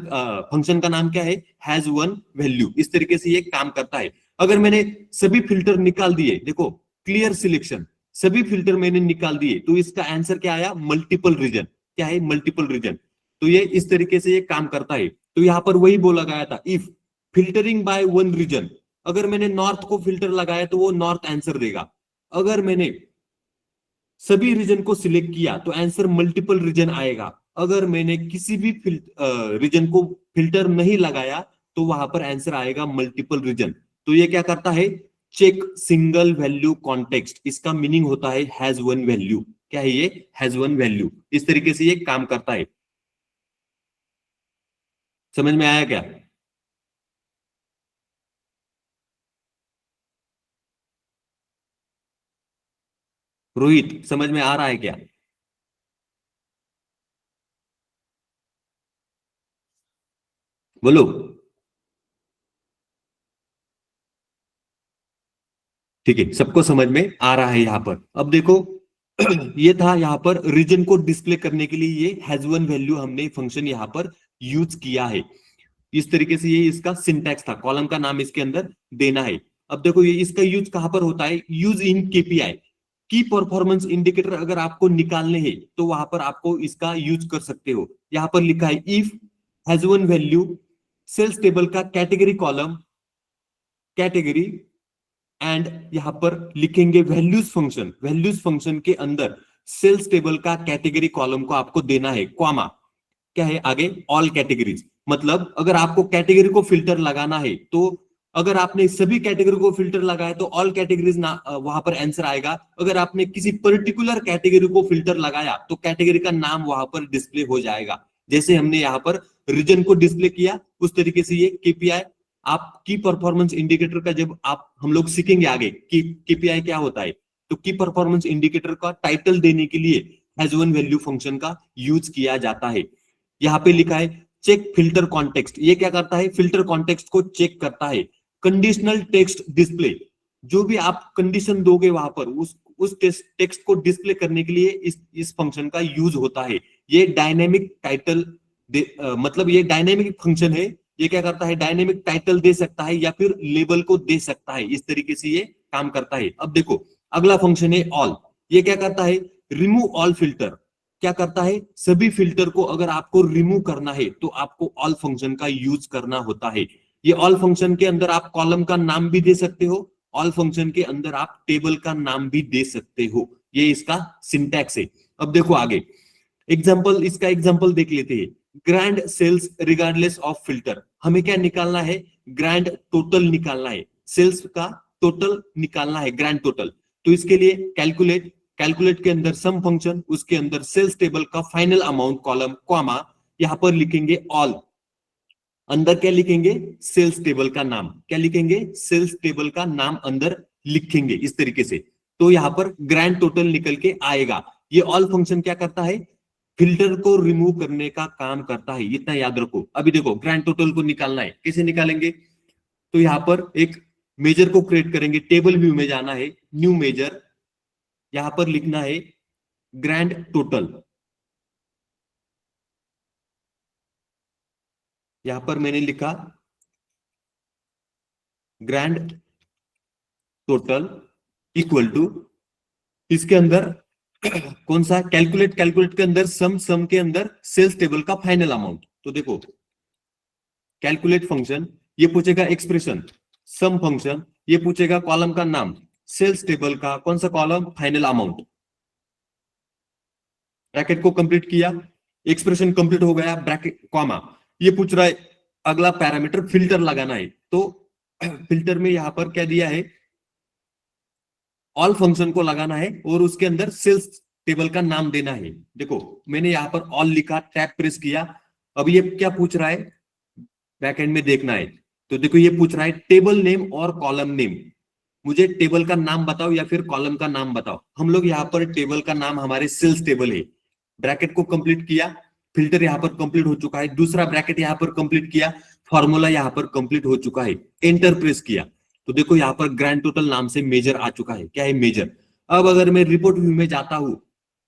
function का नाम क्या है? Has one value. इस तरीके से ये काम करता है। अगर मैंने सभी फिल्टर निकाल दिए, देखो क्लियर सिलेक्शन, सभी फिल्टर मैंने निकाल दिए, तो इसका आंसर क्या आया? Multiple region. क्या है? Multiple region. तो ये इस तरीके से ये काम करता है। तो यहां पर वही बोला गया था, if filtering by one region, अगर मैंने नॉर्थ को फिल्टर लगाया तो वो नॉर्थ आंसर देगा। अगर मैंने सभी रीजन को सिलेक्ट किया तो आंसर मल्टीपल रीजन आएगा। अगर मैंने किसी भी रीजन को फिल्टर नहीं लगाया तो वहां पर आंसर आएगा मल्टीपल रीजन। तो ये क्या करता है? चेक सिंगल वैल्यू कॉन्टेक्स्ट, इसका मीनिंग होता है हैज वन वैल्यू। क्या है ये? Has one value. इस तरीके से ये काम करता है। समझ में आया क्या? रोहित, समझ में आ रहा है क्या? बोलो। ठीक है, सबको समझ में आ रहा है यहाँ पर। अब देखो ये था यहाँ पर रीजन को डिस्प्ले करने के लिए ये हैज वन वैल्यू हमने फंक्शन यहाँ पर यूज किया है। इस तरीके से ये इसका सिंटैक्स था, कॉलम का नाम इसके अंदर देना है। अब देखो ये इसका यूज कहां पर होता है? यूज इन केपीआई, की परफॉर्मेंस इंडिकेटर अगर आपको निकालने हैं तो वहां पर आपको इसका यूज कर सकते हो। यहां पर लिखा है if has one value, sales table का कैटेगरी कॉलम, कैटेगरी, एंड यहां पर लिखेंगे वैल्यूज फंक्शन, वैल्यूज फंक्शन के अंदर सेल्स टेबल का कैटेगरी कॉलम को आपको देना है, कॉमा, क्या है आगे? All categories. मतलब अगर आपको कैटेगरी को फिल्टर लगाना है तो अगर आपने सभी कैटेगरी को फिल्टर लगाया तो ऑल कैटेगरीज वहां पर आंसर आएगा। अगर आपने किसी पर्टिकुलर कैटेगरी को फिल्टर लगाया तो कैटेगरी का नाम वहां पर डिस्प्ले हो जाएगा। जैसे हमने यहाँ पर रीजन को डिस्प्ले किया उस तरीके से ये केपीआई, आप की परफॉर्मेंस इंडिकेटर का जब आप हम लोग सीखेंगे आगे कि केपीआई क्या होता है, तो की परफॉर्मेंस इंडिकेटर का टाइटल देने के लिए हैज वन वैल्यू फंक्शन का यूज किया जाता है। यहाँ पे लिखा है चेक फिल्टर कॉन्टेक्स्ट, ये क्या करता है? फिल्टर कॉन्टेक्स्ट को चेक करता है। कंडीशनल टेक्स्ट डिस्प्ले, जो भी आप कंडीशन दोगे वहां पर उस टेक्स्ट को डिस्प्ले करने के लिए इस फंक्शन का यूज होता है। ये डायनेमिक टाइटल मतलब ये डायनेमिक फंक्शन है। ये क्या करता है? डायनेमिक टाइटल दे सकता है या फिर लेबल को दे सकता है। इस तरीके से ये काम करता है। अब देखो अगला फंक्शन है ऑल। ये क्या करता है? Remove all filter. क्या करता है? सभी फिल्टर को अगर आपको रिमूव करना है तो आपको ऑल फंक्शन का यूज करना होता है। ये ऑल फंक्शन के अंदर आप कॉलम का नाम भी दे सकते हो, ऑल फंक्शन के अंदर आप टेबल का नाम भी दे सकते हो। ये इसका सिंटैक्स है। अब देखो आगे एग्जांपल, इसका एग्जांपल देख लेते हैं। Grand sales regardless of filter, हमें क्या निकालना है? ग्रैंड टोटल निकालना है, सेल्स का टोटल निकालना है, ग्रैंड टोटल। तो इसके लिए कैलकुलेट, कैलकुलेट के अंदर सम फंक्शन, उसके अंदर सेल्स टेबल का फाइनल अमाउंट कॉलम, कॉमा, यहां पर लिखेंगे ऑल, अंदर क्या लिखेंगे? सेल्स टेबल का नाम। क्या लिखेंगे? सेल्स टेबल का नाम अंदर लिखेंगे इस तरीके से। तो यहां पर ग्रैंड टोटल निकल के आएगा। ये ऑल फंक्शन क्या करता है? फिल्टर को रिमूव करने का काम करता है, इतना याद रखो। अभी देखो ग्रैंड टोटल को निकालना है, कैसे निकालेंगे? तो यहां पर एक मेजर को क्रिएट करेंगे, टेबल व्यू में जाना है, न्यू मेजर, यहां पर लिखना है ग्रैंड टोटल। यहां पर मैंने लिखा ग्रैंड टोटल इक्वल टू, इसके अंदर कौन सा? कैलकुलेट, कैलकुलेट के अंदर सम, सम के अंदर सेल्स टेबल का फाइनल अमाउंट। तो देखो कैलकुलेट फंक्शन ये पूछेगा एक्सप्रेशन, सम फंक्शन ये पूछेगा कॉलम का नाम, सेल्स टेबल का कौन सा कॉलम? Final amount. ब्रैकेट को कंप्लीट किया, एक्सप्रेशन कंप्लीट हो गया, ब्रैकेट कॉमा, ये पूछ रहा है अगला पैरामीटर फिल्टर लगाना है। तो फिल्टर में यहां पर क्या दिया है, ऑल फंक्शन को लगाना है और उसके अंदर सेल्स टेबल का नाम देना है। देखो मैंने यहाँ पर ऑल लिखा, टैब प्रेस किया। अब ये क्या पूछ रहा है, बैकएंड में देखना है। तो देखो ये पूछ रहा है टेबल नेम और कॉलम नेम, मुझे टेबल का नाम बताओ या फिर कॉलम का नाम बताओ। हम लोग यहाँ पर टेबल का नाम हमारे सेल्स टेबल है। ब्रैकेट को कंप्लीट किया, फिल्टर यहाँ पर कंप्लीट हो चुका है, दूसरा ब्रैकेट यहाँ पर कंप्लीट किया, फॉर्मूला यहाँ पर कंप्लीट हो चुका है, एंटर प्रेस किया। तो देखो यहाँ पर ग्रैंड टोटल नाम से मेजर आ चुका है। क्या है, मेजर। अब अगर मैं रिपोर्ट व्यू में जाता हूं,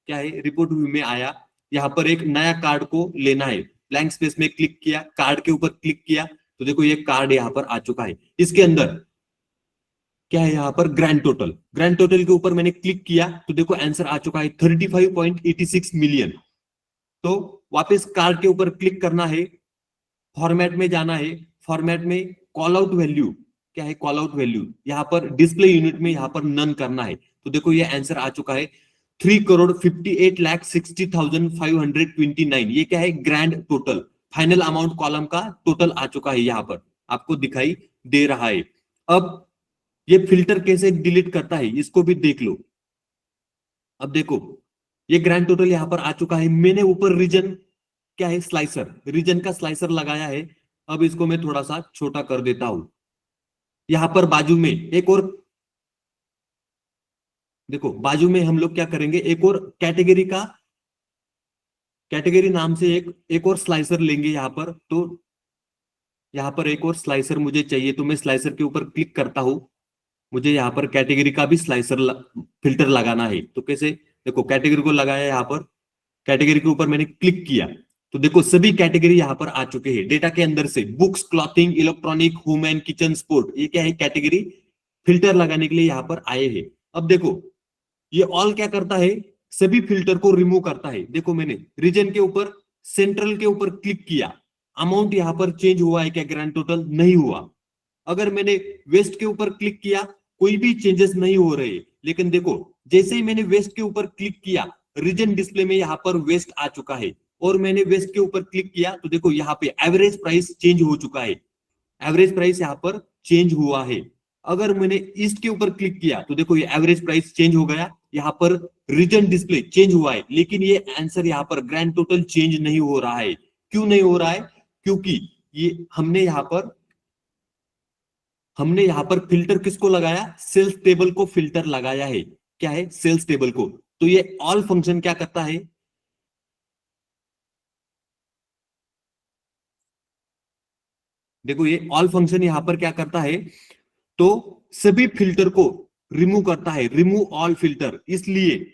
क्या है, रिपोर्ट व्यू में आया, यहाँ पर एक नया कार्ड को लेना है, ब्लैंक स्पेस में क्लिक किया, कार्ड के ऊपर क्लिक किया, तो देखो ये कार्ड यहाँ पर आ चुका है। इसके अंदर क्या है, यहाँ पर ग्रैंड टोटल, ग्रैंड टोटल के ऊपर मैंने क्लिक किया तो देखो आंसर आ चुका है 35.86 मिलियन। तो वापस कार्ड के ऊपर क्लिक करना है, फॉर्मेट में जाना है, फॉर्मेट में कॉल आउट वैल्यू, क्या है, कॉल आउट वैल्यू, यहाँ पर डिस्प्ले यूनिट में यहाँ पर नन करना है। तो देखो ये आंसर आ चुका है 3,58,60,529। ये क्या है, grand total, final amount column का टोटल आ चुका है, यहाँ पर आपको दिखाई दे रहा है। अब ये फिल्टर कैसे डिलीट करता है इसको भी देख लो। अब देखो ये ग्रैंड टोटल यहाँ पर आ चुका है। मैंने ऊपर रीजन, क्या है, स्लाइसर, रीजन का स्लाइसर लगाया है। अब इसको मैं थोड़ा सा छोटा कर देता हूं। यहां पर बाजू में एक और, देखो बाजू में हम लोग क्या करेंगे, एक और कैटेगरी का, कैटेगरी नाम से एक और स्लाइसर लेंगे यहां पर। तो यहां पर एक और स्लाइसर मुझे चाहिए, तो मैं स्लाइसर के ऊपर क्लिक करता हूं। मुझे यहाँ पर कैटेगरी का भी स्लाइसर फिल्टर लगाना है। तो कैसे, देखो कैटेगरी को लगाया, यहाँ पर कैटेगरी के ऊपर मैंने क्लिक किया तो देखो सभी कैटेगरी यहाँ पर आ चुके हैं। डेटा के अंदर से books, clothing, electronic, home and kitchen, sport, ये क्या है, कैटेगरी फिल्टर लगाने के लिए यहाँ पर आए हैं। अब देखो ये ऑल क्या करता है, सभी फिल्टर को रिमूव करता है। देखो मैंने रीजन के ऊपर, सेंट्रल के ऊपर क्लिक किया, अमाउंट यहाँ पर चेंज हुआ है क्या, ग्रैंड टोटल नहीं हुआ। अगर मैंने वेस्ट के ऊपर क्लिक किया, कोई भी चेंजेस नहीं हो रहे। लेकिन देखो जैसे ही मैंने वेस्ट के ऊपर क्लिक किया, रीजन डिस्प्ले में यहाँ पर वेस्ट आ चुका है। और मैंने वेस्ट के ऊपर क्लिक किया तो देखो यहाँ पे एवरेज प्राइस चेंज हो चुका है, एवरेज प्राइस यहाँ पर चेंज हुआ है। अगर मैंने ईस्ट के ऊपर क्लिक किया तो देखो ये एवरेज प्राइस चेंज हो गया, यहाँ पर रीजन डिस्प्ले चेंज हुआ है। लेकिन ये आंसर यहाँ पर ग्रैंड टोटल चेंज नहीं हो रहा है। क्यों नहीं हो रहा है, क्योंकि ये हमने यहाँ पर फिल्टर किसको लगाया, सेल्स टेबल को फिल्टर लगाया है। क्या है, सेल्स टेबल को। तो ये ऑल फंक्शन क्या करता है, देखो ये ऑल फंक्शन यहां पर क्या करता है, तो सभी फिल्टर को रिमूव करता है, रिमूव ऑल फिल्टर। इसलिए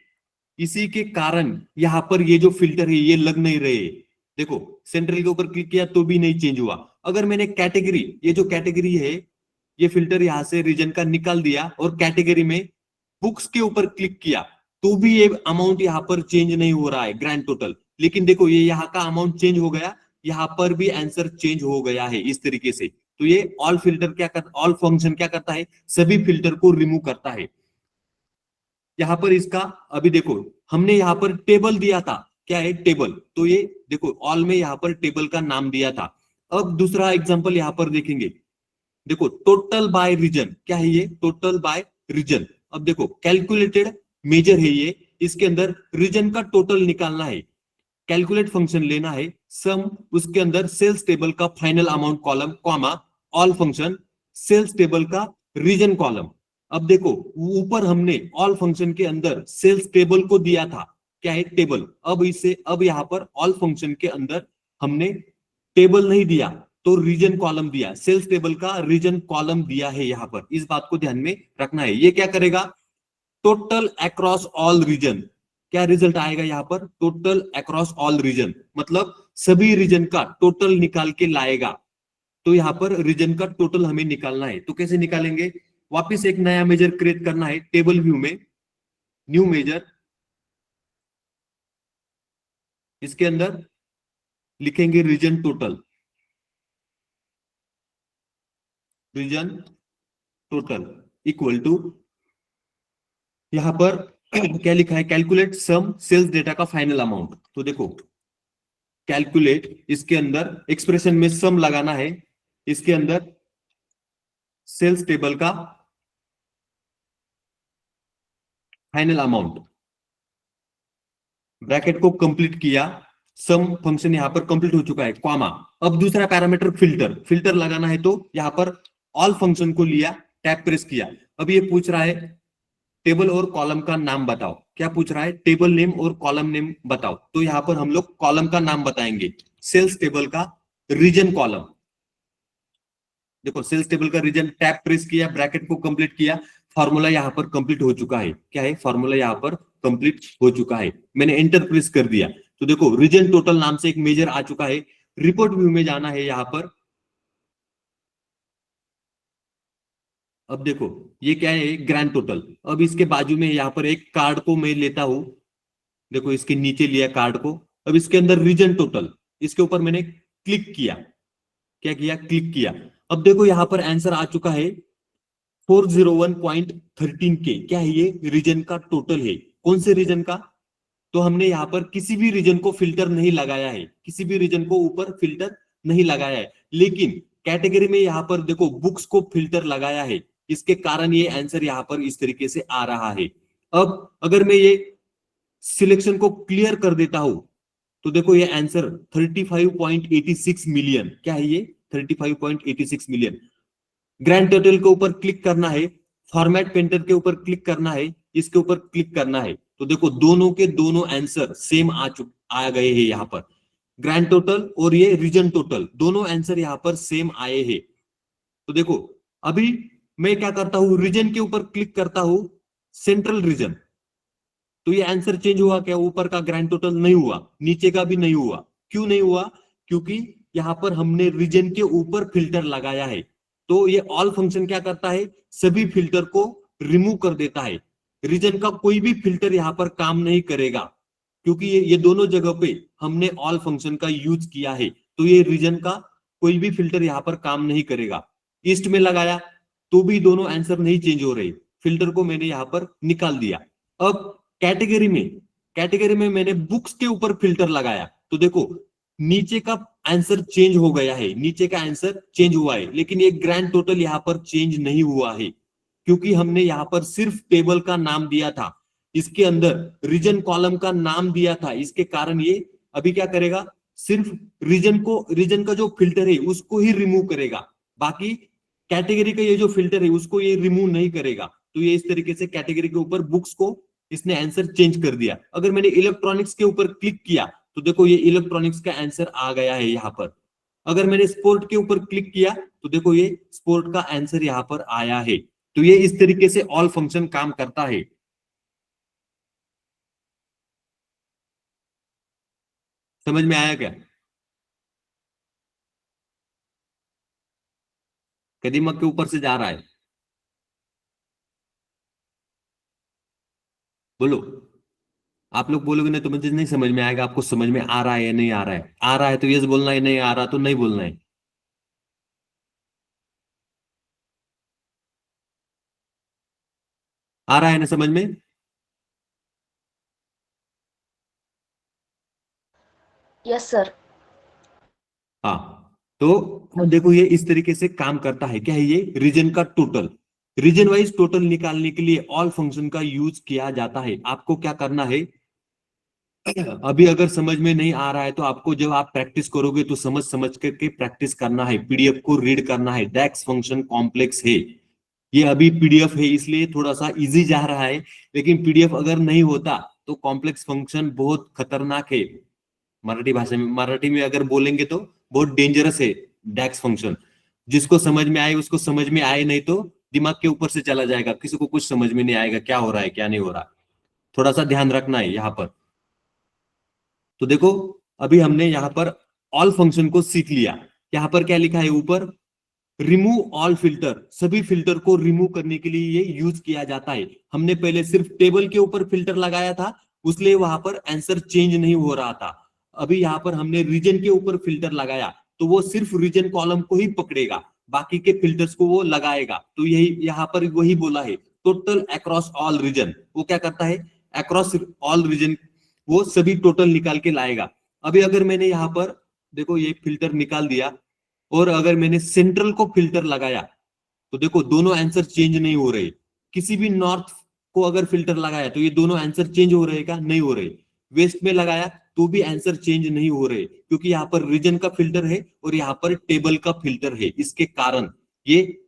इसी के कारण यहां पर ये जो फिल्टर है ये लग नहीं रहे। देखो सेंट्रल के ऊपर क्लिक किया तो भी नहीं चेंज हुआ। अगर मैंने कैटेगरी, ये जो कैटेगरी है, ये फिल्टर यहां से रीजन का निकाल दिया और कैटेगरी में बुक्स के ऊपर क्लिक किया तो भी ये अमाउंट यहाँ पर चेंज नहीं हो रहा है, ग्रैंड टोटल। लेकिन देखो ये यहाँ का अमाउंट चेंज हो गया, यहाँ पर भी आंसर चेंज हो गया है इस तरीके से। तो ये ऑल फिल्टर क्या कर, ऑल फंक्शन क्या करता है, सभी फिल्टर को रिमूव करता है। यहाँ पर इसका, अभी देखो हमने यहाँ पर टेबल दिया था, क्या है, टेबल। तो ये देखो ऑल में यहाँ पर टेबल का नाम दिया था। अब दूसरा एग्जांपल यहाँ पर देखेंगे, देखो टोटल बाय रीजन, क्या है ये, टोटल बाय रीजन। अब देखो कैलकुलेटेड मेजर है ये, इसके अंदर रीजन का टोटल निकालना है, कैलकुलेट फंक्शन लेना है, सम, उसके अंदर सेल्स टेबल का final amount column, comma all function, sales table का रीजन कॉलम। अब देखो ऊपर हमने ऑल फंक्शन के अंदर सेल्स टेबल को दिया था, क्या है, टेबल। अब इसे, अब यहाँ पर ऑल फंक्शन के अंदर हमने टेबल नहीं दिया तो रीजन कॉलम दिया, सेल्स टेबल का रीजन कॉलम दिया है। यहाँ पर इस बात को ध्यान में रखना है। ये क्या करेगा, टोटल अक्रॉस ऑल रीजन, क्या रिजल्ट आएगा यहाँ पर, टोटल अक्रॉस ऑल रीजन, मतलब सभी रीजन का टोटल निकाल के लाएगा। तो यहाँ पर रीजन का टोटल हमें निकालना है। तो कैसे निकालेंगे, वापस एक नया मेजर क्रिएट करना है, टेबल व्यू में न्यू मेजर, इसके अंदर लिखेंगे region total, region total equal to, यहां पर क्या लिखा है, कैलकुलेट सम सेल्स डेटा का फाइनल अमाउंट। तो देखो कैलकुलेट, इसके अंदर एक्सप्रेशन में सम लगाना है, इसके अंदर सेल्स टेबल का फाइनल अमाउंट, ब्रैकेट को कंप्लीट किया, सम फंक्शन यहां पर कंप्लीट हो चुका है, कॉमा। अब दूसरा पैरामीटर फिल्टर, फिल्टर लगाना है तो यहां पर ऑल फंक्शन को लिया, टैब प्रेस किया। अब ये पूछ रहा है टेबल और कॉलम का नाम बताओ। क्या पूछ रहा है? टेबल नेम और कॉलम नेम बताओ। तो यहां पर हम लोग कॉलम का नाम बताएंगे, सेल्स टेबल का रीजन कॉलम। देखो सेल्स टेबल का रीजन, टैब प्रेस किया, ब्रैकेट को कंप्लीट किया, फॉर्मूला यहां पर कंप्लीट हो चुका है। क्या है? फॉर्मूला यहां पर कंप्लीट हो चुका है। मैंने एंटर प्रेस कर दिया तो देखो रीजन टोटल नाम से एक मेजर आ चुका है। रिपोर्ट व्यू में जाना है यहां पर। अब देखो ये क्या है? Grand total. अब इसके बाजू में यहां पर एक कार्ड को मैं लेता हूं, देखो इसके नीचे लिया कार्ड को। अब इसके अंदर रीजन टोटल, इसके ऊपर मैंने क्लिक किया। क्या किया? क्लिक किया। अब देखो यहां पर आंसर आ चुका है 401.13 के। क्या है ये? रीजन का टोटल है। कौन से रीजन का? तो हमने यहाँ पर किसी भी रीजन को फिल्टर नहीं लगाया है, किसी भी रीजन को ऊपर फिल्टर नहीं लगाया है, लेकिन कैटेगरी में यहाँ पर देखो बुक्स को फिल्टर लगाया है। इसके कारण ये आंसर यहाँ पर इस तरीके से आ रहा है। अब अगर मैं ये सिलेक्शन को क्लियर कर देता हूं तो देखो ये आंसर 35.86 मिलियन। क्या है ये? 35.86 मिलियन। ग्रैंड टोटल के ऊपर क्लिक करना है, फॉर्मेट पेंटर के ऊपर क्लिक करना है, इसके ऊपर क्लिक करना है तो देखो दोनों के दोनों आंसर सेम आ गए हैं यहाँ पर। ग्रैंड टोटल और ये रीजन टोटल दोनों आंसर यहाँ पर सेम आए हैं। तो देखो अभी मैं क्या करता हूं, रीजन के ऊपर क्लिक करता हूं, सेंट्रल रीजन, तो ये आंसर चेंज हुआ क्या? ऊपर का ग्रैंड टोटल नहीं हुआ, नीचे का भी नहीं हुआ। क्यों नहीं हुआ? क्योंकि यहां पर हमने रीजन के ऊपर फिल्टर लगाया है। तो ये ऑल फंक्शन क्या करता है? सभी फिल्टर को रिमूव कर देता है। रीजन का कोई भी फिल्टर यहां पर काम नहीं करेगा, क्योंकि ये दोनों जगह पे हमने ऑल फंक्शन का यूज किया है। तो ये रीजन का कोई भी फिल्टर यहां पर काम नहीं करेगा। ईस्ट में लगाया तो भी दोनों आंसर नहीं चेंज हो रहे, फिल्टर को मैंने यहां पर निकाल दिया। अब कैटेगरी में मैंने बुक्स के ऊपर फिल्टर लगाया तो देखो नीचे का आंसर चेंज हो गया है, नीचे का आंसर चेंज हुआ है, लेकिन ये ग्रैंड टोटल यहां पर चेंज नहीं हुआ है, क्योंकि हमने यहां पर सिर्फ टेबल का नाम दिया था, इसके अंदर रीजन कॉलम का नाम दिया था। इसके कारण ये अभी क्या करेगा? सिर्फ रीजन का जो फिल्टर है उसको ही रिमूव करेगा, बाकी कैटेगरी का ये जो फिल्टर है उसको ये रिमूव नहीं करेगा। तो ये इस तरीके से कैटेगरी के ऊपर बुक्स को इसने आंसर चेंज कर दिया। अगर मैंने इलेक्ट्रॉनिक्स के ऊपर क्लिक किया तो देखो ये इलेक्ट्रॉनिक्स का आंसर आ गया है यहाँ पर। अगर मैंने स्पोर्ट के ऊपर क्लिक किया तो देखो ये स्पोर्ट का आंसर यहाँ पर आया है। तो ये इस तरीके से ऑल फंक्शन काम करता है। समझ में आया क्या? दिमाग के ऊपर से जा रहा है? बोलो। आप लोग बोलोगे नहीं तो मुझे नहीं समझ में आएगा। आपको समझ में आ रहा है या नहीं आ रहा है? आ रहा है तो यस बोलना है, नहीं आ रहा तो नहीं बोलना है। आ रहा है ना समझ में? Yes sir. हाँ, तो देखो ये इस तरीके से काम करता है। क्या है ये? रीजन का टोटल, रीजन वाइज टोटल निकालने के लिए ऑल फंक्शन का यूज किया जाता है। आपको क्या करना है, अभी अगर समझ में नहीं आ रहा है तो आपको जब आप प्रैक्टिस करोगे तो समझ समझ करके प्रैक्टिस करना है, पीडीएफ को रीड करना है। डेक्स फंक्शन कॉम्प्लेक्स है, ये अभी पीडीएफ है इसलिए थोड़ा सा इजी जा रहा है, लेकिन पीडीएफ अगर नहीं होता तो कॉम्प्लेक्स फंक्शन बहुत खतरनाक है। मराठी भाषा में, मराठी में अगर बोलेंगे तो बहुत डेंजरस है डेक्स फंक्शन। जिसको समझ में आए उसको समझ में आए, नहीं तो दिमाग के ऊपर से चला जाएगा, किसी को कुछ समझ में नहीं आएगा क्या हो रहा है क्या नहीं हो रहा। थोड़ा सा ध्यान रखना है यहाँ पर। तो देखो अभी हमने यहाँ पर ऑल फंक्शन को सीख लिया। यहाँ पर क्या लिखा है ऊपर? रिमूव ऑल फिल्टर, सभी फिल्टर को रिमूव करने के लिए ये यूज किया जाता है। हमने पहले सिर्फ टेबल के ऊपर फिल्टर लगाया था, उसलिए वहां पर आंसर चेंज नहीं हो रहा था। अभी यहाँ पर हमने रीजन के ऊपर फिल्टर लगाया तो वो सिर्फ रीजन कॉलम को ही पकड़ेगा, बाकी के फिल्टर्स को वो लगाएगा। तो यही यहाँ पर वही बोला है, टोटल अक्रॉस ऑल रीजन। वो क्या करता है? अक्रॉस ऑल रीजन वो सभी टोटल निकाल के लाएगा। अभी अगर मैंने यहाँ पर देखो ये फिल्टर निकाल दिया और अगर मैंने सेंट्रल को फिल्टर लगाया तो देखो दोनों आंसर चेंज नहीं हो रहे। किसी भी नॉर्थ को अगर फिल्टर लगाया तो ये दोनों आंसर चेंज हो रहे का, नहीं हो रहे। वेस्ट में लगाया तो भी आंसर चेंज नहीं हो रहे, क्योंकि यहाँ पर रीजन का फिल्टर है और यहाँ पर टेबल का फिल्टर है, इसके कारण ये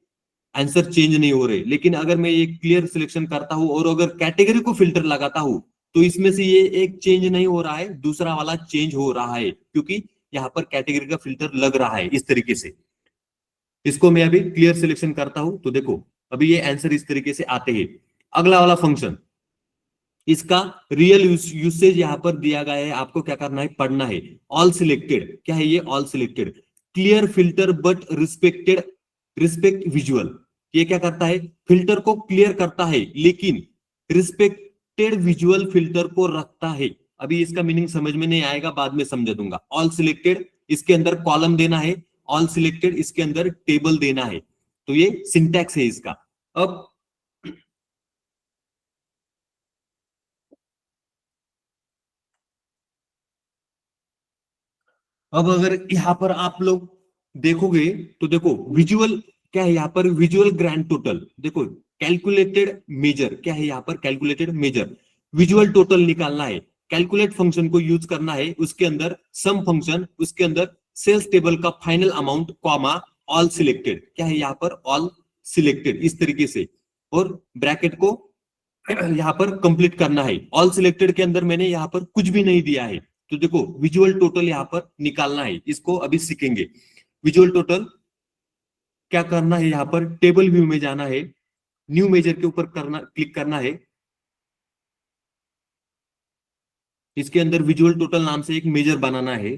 आंसर चेंज नहीं हो रहे। लेकिन अगर मैं ये क्लियर सिलेक्शन करता हूं और अगर कैटेगरी को फिल्टर लगाता हूं तो इसमें से ये एक चेंज नहीं हो रहा है, दूसरा वाला चेंज हो रहा है, क्योंकि यहाँ पर कैटेगरी का फिल्टर लग रहा है इस तरीके से। इसको मैं अभी क्लियर सिलेक्शन करता हूं तो देखो अभी ये आंसर इस तरीके से आते हैं। अगला वाला फंक्शन, इसका रियल यूसेज यहाँ पर दिया गया है, आपको क्या करना है, पढ़ना है। ऑल सिलेक्टेड, क्या है ये, all selected. Clear filter but respect visual, ये क्या करता है, फिल्टर को क्लियर करता है लेकिन रिस्पेक्टेड विजुअल फिल्टर को रखता है। अभी इसका मीनिंग समझ में नहीं आएगा, बाद में समझा दूंगा। ऑल सिलेक्टेड इसके अंदर कॉलम देना है, ऑल सिलेक्टेड इसके अंदर टेबल देना है, तो ये सिंटैक्स है इसका। अब अगर यहां पर आप लोग देखोगे तो देखो विजुअल क्या है, यहाँ पर विजुअल ग्रैंड टोटल, देखो कैलकुलेटेड मेजर, क्या है यहाँ पर, कैलकुलेटेड मेजर। विजुअल टोटल निकालना है, कैलकुलेट फंक्शन को यूज करना है, उसके अंदर सम फंक्शन, उसके अंदर सेल्स टेबल का final amount, comma all selected, क्या है यहाँ पर, ऑल सिलेक्टेड, इस तरीके से। और ब्रैकेट को यहाँ पर कंप्लीट करना है। ऑल सिलेक्टेड के अंदर मैंने यहाँ पर कुछ भी नहीं दिया है, तो देखो विजुअल टोटल यहाँ पर निकालना है, इसको अभी सीखेंगे। विजुअल टोटल क्या करना है, यहाँ पर टेबल व्यू में जाना है, न्यू मेजर के ऊपर करना, क्लिक करना है। इसके अंदर विजुअल टोटल नाम से एक मेजर बनाना है।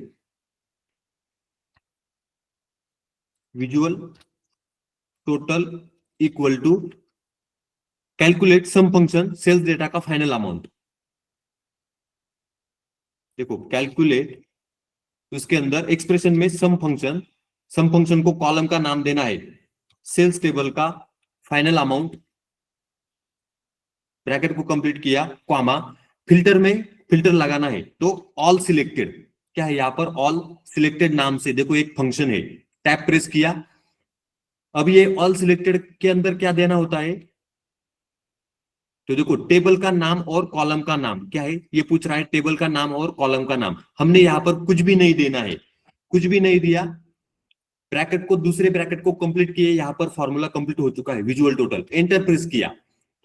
Visual total equal to calculate sum function sales data का फाइनल अमाउंट। देखो कैलकुलेट, उसके अंदर एक्सप्रेशन में सम फंक्शन को कॉलम का नाम देना है, सेल्स टेबल का फाइनल अमाउंट, ब्रैकेट को कंप्लीट किया, कॉमा फिल्टर में फिल्टर लगाना है, तो ऑल सिलेक्टेड, क्या है यहाँ पर, ऑल सिलेक्टेड नाम से देखो एक फंक्शन है, टैब प्रेस किया। अब ये ऑल सिलेक्टेड के अंदर क्या देना होता है, तो देखो टेबल का नाम और कॉलम का नाम, क्या है ये पूछ रहा है, टेबल का नाम और कॉलम का नाम। हमने यहाँ पर कुछ भी नहीं देना है, कुछ भी नहीं दिया। ब्रैकेट को, दूसरे ब्रैकेट को कंप्लीट किए, यहाँ पर फॉर्मूला कंप्लीट हो चुका है, विजुअल टोटल, एंटर प्रेस किया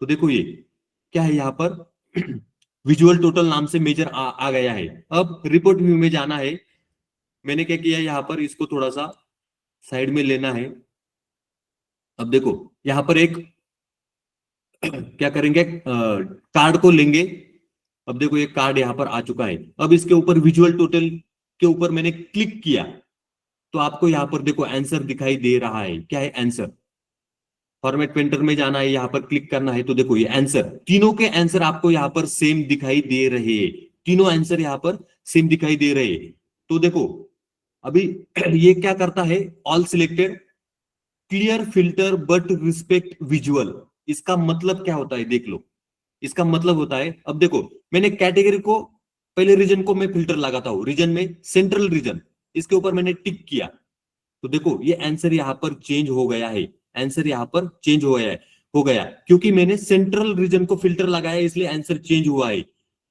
तो देखो ये क्या है यहाँ पर विजुअल टोटल नाम से मेजर आ गया है। अब रिपोर्ट व्यू में जाना है। मैंने क्या किया, यहाँ पर इसको थोड़ा सा साइड में लेना है। अब देखो यहाँ पर एक क्या करेंगे, कार्ड को लेंगे। अब देखो ये कार्ड यहाँ पर आ चुका है। अब इसके ऊपर विजुअल टोटल के ऊपर मैंने क्लिक किया तो आपको यहाँ पर देखो आंसर दिखाई दे रहा है, क्या है, आंसर। फॉर्मेट पेंटर में जाना है, यहाँ पर क्लिक करना है, तो देखो ये आंसर, तीनों के आंसर आपको यहाँ पर सेम दिखाई दे रहे हैं, तीनों आंसर यहाँ पर सेम दिखाई दे रहे हैं। तो देखो अभी ये क्या करता है, all selected clear filter but respect visual, इसका मतलब क्या होता है देख लो। इसका मतलब होता है, अब देखो मैंने कैटेगरी को, पहले रीजन को मैं फिल्टर लगाता हूं, रीजन में सेंट्रल रीजन, इसके ऊपर मैंने टिक किया तो देखो ये आंसर यहाँ पर चेंज हो गया है, आंसर यहाँ पर चेंज हो गया क्योंकि मैंने सेंट्रल रीजन को फिल्टर लगाया, इसलिए आंसर चेंज हुआ है।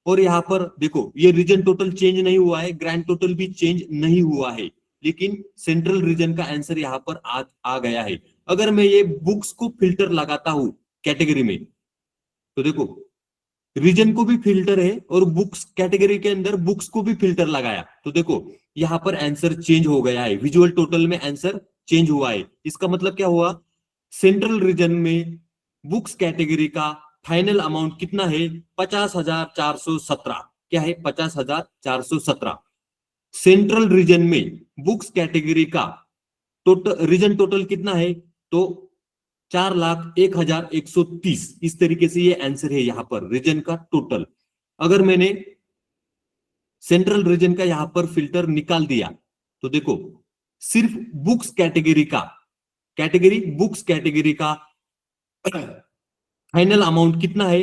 और यहाँ पर देखो ये रीजन टोटल चेंज नहीं हुआ है, ग्रैंड टोटल भी चेंज नहीं हुआ है, लेकिन सेंट्रल रीजन का आंसर यहाँ पर आ गया है। अगर मैं ये बुक्स को फिल्टर लगाता हूं कैटेगरी में तो देखो रीजन को भी फिल्टर है और बुक्स कैटेगरी के अंदर बुक्स को भी फिल्टर लगाया तो देखो यहां पर आंसर चेंज हो गया है, विजुअल टोटल में आंसर चेंज हुआ है। इसका मतलब क्या हुआ, सेंट्रल रीजन में बुक्स कैटेगरी का फाइनल अमाउंट कितना है, 50,417, क्या है, 50,417। सेंट्रल रीजन में बुक्स कैटेगरी का टोटल रीजन टोटल कितना है, तो 4,01,130, इस तरीके से ये आंसर है यहाँ पर रीजन का टोटल। अगर मैंने सेंट्रल रीजन का यहाँ पर फिल्टर निकाल दिया तो देखो सिर्फ बुक्स कैटेगरी का, बुक्स कैटेगरी का फाइनल अमाउंट कितना है,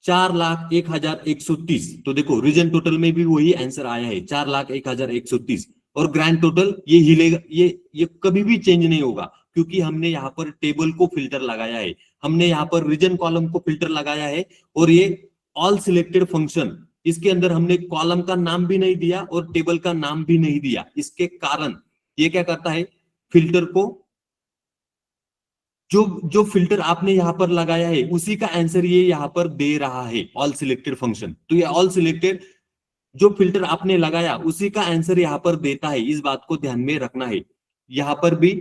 4,01,130। तो देखो रीजन टोटल में भी वही आंसर आया है 4,01,130 और ग्रैंड टोटल ये हिलेगा, ये कभी भी चेंज नहीं होगा क्योंकि हमने यहाँ पर टेबल को फिल्टर लगाया है, हमने यहाँ पर रीजन कॉलम को फिल्टर लगाया है और ये ऑल सिलेक्टेड फंक्शन, इसके अंदर हमने कॉलम का नाम भी नहीं दिया और टेबल का नाम भी नहीं दिया। इसके कारण ये क्या करता है, फिल्टर को जो जो फिल्टर आपने यहां पर लगाया है उसी का आंसर ये यहां पर दे रहा है, ऑल सिलेक्टेड फंक्शन। तो ये ऑल सिलेक्टेड जो फिल्टर आपने लगाया उसी का आंसर यहां पर देता है, इस बात को ध्यान में रखना है। यहां पर भी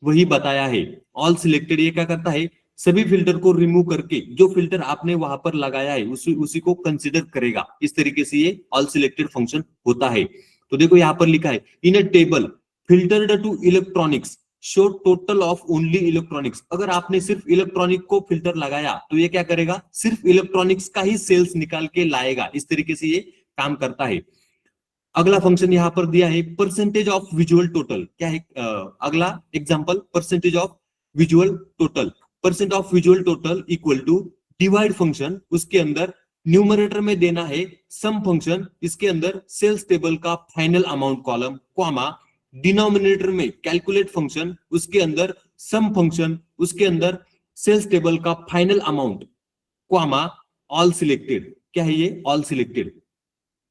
वही बताया है, ऑल सिलेक्टेड ये क्या करता है, सभी फिल्टर को रिमूव करके जो फिल्टर आपने वहां पर लगाया है उसी को कंसिडर करेगा। इस तरीके से ये ऑल सिलेक्टेड फंक्शन होता है। तो देखो यहां पर लिखा है, in a table filtered to electronics show total of only electronics. अगर आपने सिर्फ इलेक्ट्रॉनिक को फिल्टर लगाया तो ये क्या करेगा, सिर्फ इलेक्ट्रॉनिक्स का ही सेल्स निकाल के लाएगा। इस तरीके से ये काम करता है। अगला फंक्शन यहां पर दिया है परसेंटेज ऑफ विजुअल टोटल। क्या है अगला example, percentage of visual total. Percent of visual total equal to divide function, उसके अंदर न्यूमरेटर में देना है सम फंक्शन, इसके अंदर सेल्स टेबल का final amount column, comma denominator में कैलकुलेट फंक्शन, उसके अंदर सम फंक्शन, उसके अंदर सेल्स टेबल का final amount, comma all selected. क्या है ये, ऑल सिलेक्टेड,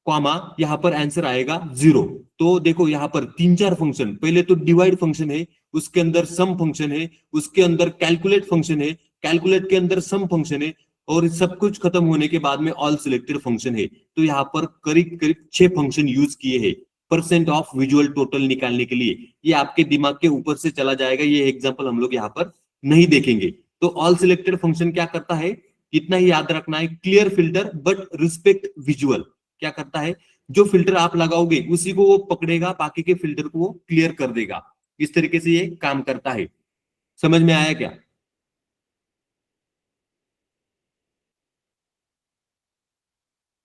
कॉमा यहां पर आंसर आएगा 0। तो देखो यहां पर 3-4 फंक्शन, पहले तो डिवाइड फंक्शन है, उसके अंदर सम फंक्शन है, उसके अंदर कैलकुलेट फंक्शन है, कैलकुलेट के अंदर सम फंक्शन है और सब कुछ खत्म होने के बाद में ऑल सिलेक्टेड फंक्शन है। तो यहाँ पर करीब करीब 6 फंक्शन यूज किए हैं परसेंट ऑफ विजुअल टोटल निकालने के लिए। ये आपके दिमाग के ऊपर से चला जाएगा, ये एग्जांपल हम लोग यहाँ पर नहीं देखेंगे। तो ऑल सिलेक्टेड फंक्शन क्या करता है, इतना ही याद रखना है, clear filter but respect visual. क्या करता है, जो फिल्टर आप लगाओगे उसी को वो पकड़ेगा, बाकी के फिल्टर को वो क्लियर कर देगा। इस तरीके से ये काम करता है। समझ में आया क्या?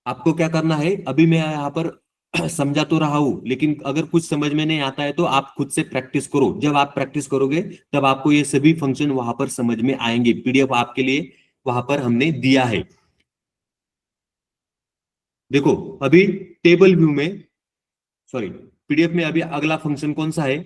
आपको क्या करना है, अभी मैं यहाँ पर समझा तो रहा हूं, लेकिन अगर कुछ समझ में नहीं आता है तो आप खुद से प्रैक्टिस करो। जब आप प्रैक्टिस करोगे तब आपको ये सभी फंक्शन वहां पर समझ में आएंगे। पीडीएफ आपके लिए वहां पर हमने दिया है। देखो अभी टेबल व्यू में, सॉरी पीडीएफ में अभी अगला फंक्शन कौन सा है,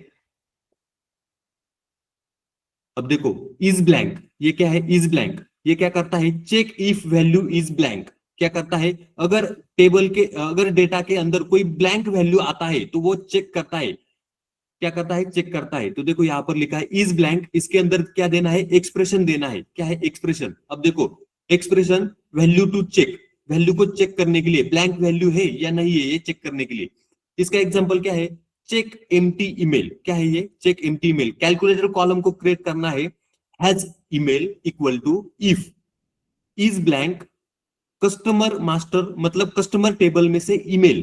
अब देखो इज ब्लैंक। ये क्या है, इज ब्लैंक, ये क्या करता है, check if value is blank. क्या करता है, अगर टेबल के, अगर डेटा के अंदर कोई ब्लैंक वैल्यू आता है तो वो चेक करता है। क्या करता है, चेक करता है। तो देखो यहां पर लिखा है इज ब्लैंक, इसके अंदर क्या देना है, एक्सप्रेशन देना है। क्या है, एक्सप्रेशन। अब देखो expression value to check, value को चेक करने के लिए, ब्लैंक वैल्यू है या नहीं है ये चेक करने के लिए। इसका एग्जांपल क्या है, चेक एम्प्टी ईमेल। क्या है ये, check empty email. Calculator column को क्रिएट करना है, has email equal to if is blank customer master, मतलब कस्टमर टेबल में से ईमेल।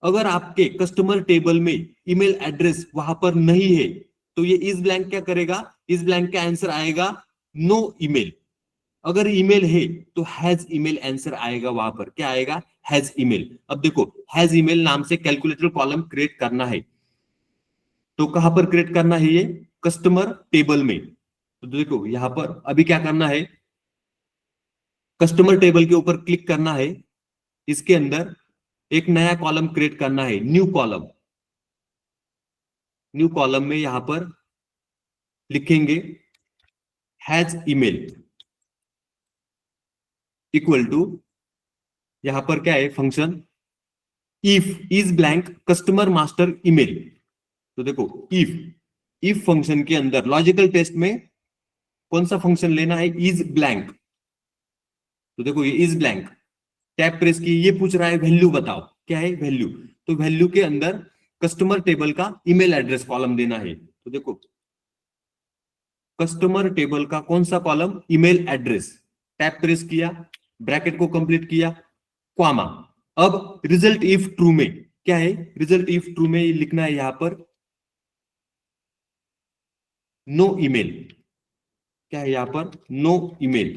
अगर आपके कस्टमर टेबल में ईमेल एड्रेस वहां पर नहीं है तो ये इज ब्लैंक क्या करेगा, इज ब्लैंक का आंसर आएगा नो ईमेल। अगर ईमेल है तो हैज ईमेल आंसर आएगा, वहां पर क्या आएगा, हैज ईमेल। अब देखो हैज ईमेल नाम से कैलकुलेटर कॉलम क्रिएट करना है, तो कहां पर क्रिएट करना है ये, कस्टमर टेबल में। तो देखो यहां पर अभी क्या करना है, कस्टमर टेबल के ऊपर क्लिक करना है, इसके अंदर एक नया कॉलम क्रिएट करना है, न्यू कॉलम। न्यू कॉलम में यहां पर लिखेंगे हैज ईमेल इक्वल टू, यहां पर क्या है function, if is blank customer master email. तो देखो इफ फंक्शन के अंदर लॉजिकल टेस्ट में कौन सा फंक्शन लेना है, इज ब्लैंक। तो देखो ये इज ब्लैंक, टैब प्रेस की, ये पूछ रहा है वैल्यू बताओ। क्या है, वैल्यू। तो वैल्यू के अंदर कस्टमर टेबल का ईमेल एड्रेस कॉलम देना है। तो देखो कस्टमर टेबल का कौन सा column, email address. Tab press किया, ब्रैकेट को कंप्लीट किया, क्वामा। अब रिजल्ट इफ ट्रू में क्या है, रिजल्ट इफ ट्रू में लिखना है यहां पर नो ईमेल। क्या है यहां पर, no email,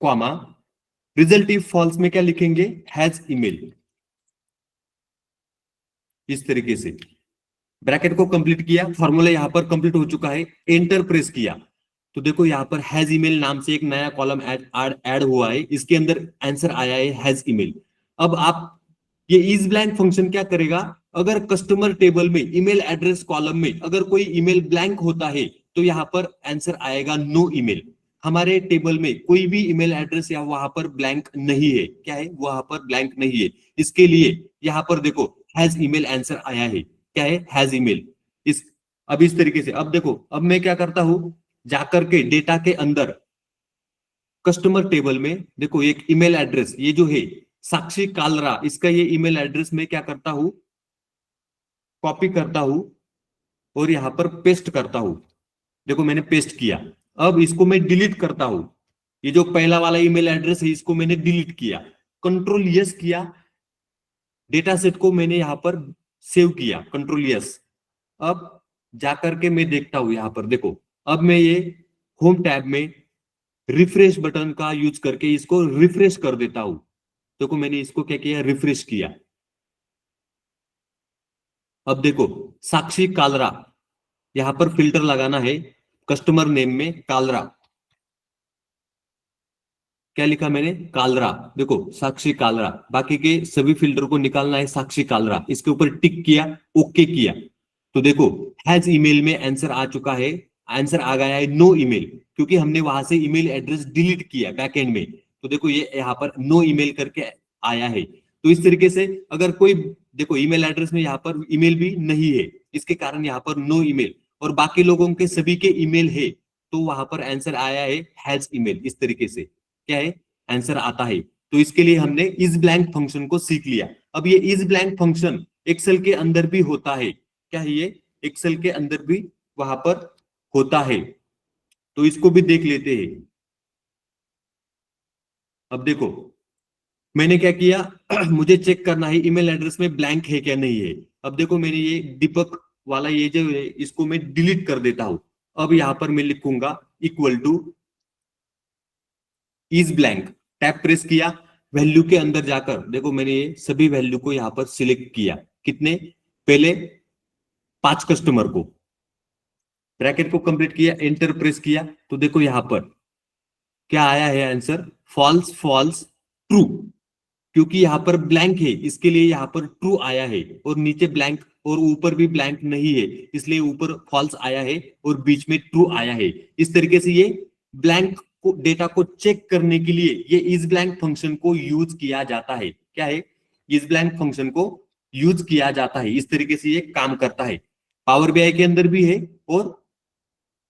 comma. Result if false में क्या लिखेंगे, हैज ईमेल। इस तरीके से ब्रैकेट को कंप्लीट किया, फॉर्मूला यहां पर कंप्लीट हो चुका है, एंटर प्रेस किया। तो देखो यहाँ पर हैज ईमेल नाम से एक नया कॉलम ऐड हुआ है, इसके अंदर आंसर आया है हैज ईमेल। अब आप ये इज ब्लैंक फंक्शन क्या करेगा, अगर कस्टमर टेबल में ईमेल एड्रेस कॉलम में अगर कोई ईमेल ब्लैंक होता है तो यहाँ पर आंसर आएगा नो ईमेल। हमारे टेबल में कोई भी ईमेल एड्रेस या वहां पर ब्लैंक नहीं है, क्या है वहां पर ब्लैंक नहीं है, इसके लिए यहाँ पर देखो हैज ईमेल आंसर आया है, क्या है हैज ईमेल। इस अब इस तरीके से अब देखो, अब मैं क्या करता हूं, जाकर के डेटा के अंदर कस्टमर टेबल में देखो एक ईमेल एड्रेस ये जो है साक्षी कालरा, इसका ये ईमेल एड्रेस मैं क्या करता हूं, कॉपी करता हूं और यहां पर पेस्ट करता हूं। देखो मैंने पेस्ट किया, अब इसको मैं डिलीट करता हूं। ये जो पहला वाला ईमेल एड्रेस है इसको मैंने डिलीट किया, कंट्रोल यस किया, डेटा सेट को मैंने यहां पर सेव किया, कंट्रोल यस। अब जाकर के मैं देखता हूं यहां पर देखो, अब मैं ये होम टैब में रिफ्रेश बटन का यूज करके इसको रिफ्रेश कर देता हूं। देखो मैंने इसको क्या किया, रिफ्रेश किया। अब देखो साक्षी कालरा, यहां पर फिल्टर लगाना है कस्टमर नेम में कालरा, क्या लिखा मैंने कालरा, देखो साक्षी कालरा, बाकी के सभी फिल्टर को निकालना है साक्षी कालरा, इसके ऊपर टिक किया, ओके किया। तो देखो हैज ईमेल में आंसर आ चुका है, आंसर आ गया है नो ईमेल, क्योंकि हमने वहां से ईमेल एड्रेस डिलीट किया बैकएंड में। तो देखो ये यहाँ पर नो ईमेल करके आया है। तो इस तरीके से अगर कोई देखो ईमेल एड्रेस में यहाँ पर ईमेल भी नहीं है, इसके कारण यहाँ पर नो ईमेल, और बाकी लोगों के सभी के ईमेल है तो वहां पर आंसर आया है हैज ईमेल। इस तरीके से क्या है आंसर आता है। तो इसके लिए हमने इज ब्लैंक फंक्शन को सीख लिया। अब ये इज ब्लैंक फंक्शन एक्सेल के अंदर भी होता है, क्या है ये एक्सेल के अंदर भी वहां पर होता है, तो इसको भी देख लेते हैं। अब देखो मैंने क्या किया मुझे चेक करना है ईमेल एड्रेस में ब्लैंक है क्या नहीं है। अब देखो मैंने ये दीपक वाला ये जो है इसको मैं डिलीट कर देता हूं। अब यहां पर मैं लिखूंगा equal two is blank, tab press किया, वैल्यू के अंदर जाकर देखो मैंने ये सभी वैल्यू को यहां पर सिलेक्ट किया, कितने, पहले 5 कस्टमर को, ब्रैकेट को कंप्लीट किया, एंटर प्रेस किया, तो देखो यहां पर क्या आया है आंसर, फॉल्स फॉल्स ट्रू, क्योंकि यहां पर ब्लैंक है इसके लिए यहां पर ट्रू आया है, और नीचे ब्लैंक और ऊपर भी ब्लैंक नहीं है इसलिए ऊपर फॉल्स आया है और बीच में ट्रू आया है। इस तरीके से ये ब्लैंक को डेटा को चेक करने के लिए ये इज ब्लैंक फंक्शन को यूज किया जाता है, क्या है इज ब्लैंक फंक्शन को यूज किया जाता है। इस तरीके से ये काम करता है, पावर बीआई के अंदर भी है और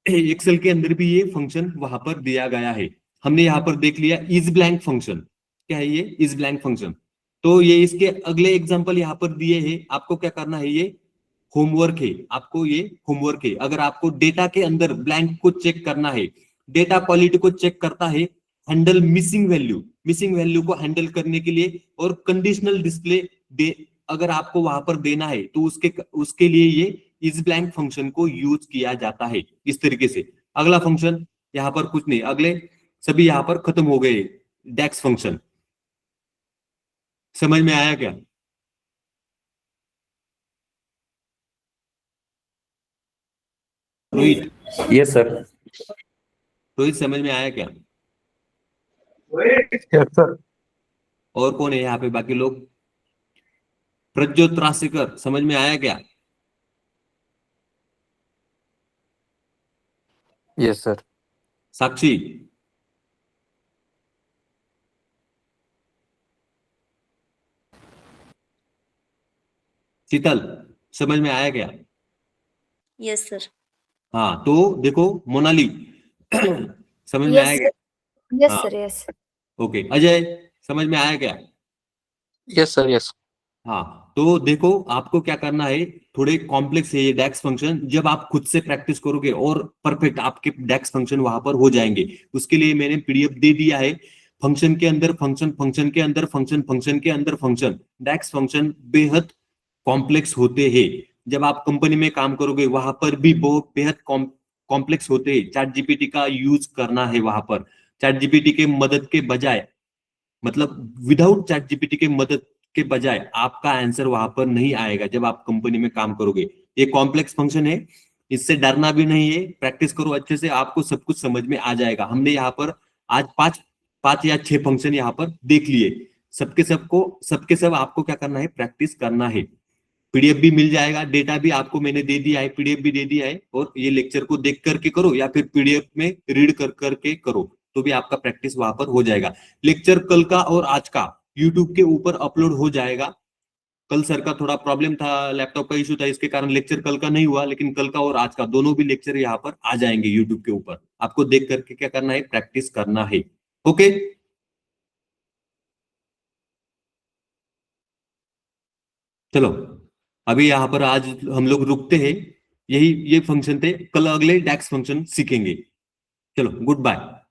एक्सेल के अंदर भी ये फंक्शन वहां पर दिया गया है। हमने यहां पर देख लिया इज ब्लैंक फंक्शन, क्या है ये इज ब्लैंक फंक्शन। तो ये इसके अगले एग्जांपल यहां पर दिए हैं, आपको क्या करना है, ये होमवर्क है, आपको ये होमवर्क है। अगर आपको डेटा के अंदर ब्लैंक को चेक करना है, डेटा क्वालिटी को चेक करता है, handle missing value, missing value को हैंडल करने के लिए, और कंडीशनल डिस्प्ले अगर आपको वहां पर देना है तो उसके उसके लिए ये इज ब्लैंक फंक्शन को यूज किया जाता है। इस तरीके से अगला फंक्शन यहां पर कुछ नहीं, अगले सभी यहां पर खत्म हो गए। डेक्स फंक्शन समझ में आया क्या? Rohit, yes sir. रोहित समझ में आया क्या? Yes sir. और कौन है यहाँ पे बाकी लोग? प्रज्योत राशिकर समझ में आया क्या? Yes sir. साक्षी, शीतल समझ में आया क्या? Yes sir. हाँ तो देखो मोनाली समझ में आया यस क्या? यस हाँ सर यस। ओके, अजय समझ में आया क्या? Yes sir. यस। हाँ तो देखो आपको क्या करना है, थोड़े कॉम्प्लेक्स है ये डेक्स फंक्शन, जब आप खुद से प्रैक्टिस करोगे और परफेक्ट आपके डेक्स फंक्शन वहां पर हो जाएंगे। उसके लिए मैंने पीडीएफ दे दिया है, फंक्शन के अंदर फंक्शन, फंक्शन के अंदर फंक्शन, फंक्शन के अंदर फंक्शन। डेक्स फंक्शन बेहद कॉम्प्लेक्स होते हैं, जब आप कंपनी में काम करोगे वहां पर भी बहुत बेहद कॉम्प्लेक्स होते हैं। चैट जीपीटी का यूज करना है वहां पर, चैट जीपीटी के मदद के बजाय, मतलब विदाउट चैट जीपीटी के मदद के बजाय आपका आंसर वहां पर नहीं आएगा जब आप कंपनी में काम करोगे। ये कॉम्प्लेक्स फंक्शन है, इससे डरना भी नहीं है, प्रैक्टिस करो अच्छे से, आपको सब कुछ समझ में आ जाएगा। हमने यहाँ पर आज पांच या 6 फंक्शन यहाँ पर देख लिए। सबके सब आपको क्या करना है, प्रैक्टिस करना है। पीडीएफ भी मिल जाएगा, डेटा भी आपको मैंने दे दिया है, पीडीएफ भी दे दिया है, और ये लेक्चर को देख करके करो या फिर पीडीएफ में रीड कर करके करो, तो भी आपका प्रैक्टिस वहां पर हो जाएगा। लेक्चर कल का और आज का यूट्यूब के ऊपर अपलोड हो जाएगा। कल सर का थोड़ा प्रॉब्लम था, लैपटॉप का इशू था, इसके कारण लेक्चर कल का नहीं हुआ, लेकिन कल का और आज का दोनों भी लेक्चर यहाँ पर आ जाएंगे यूट्यूब के ऊपर। आपको देख करके क्या करना है, प्रैक्टिस करना है। ओके, चलो अभी यहाँ पर आज हम लोग रुकते हैं। ये फंक्शन थे, कल अगले डैक्स फंक्शन सीखेंगे। चलो, गुड बाय।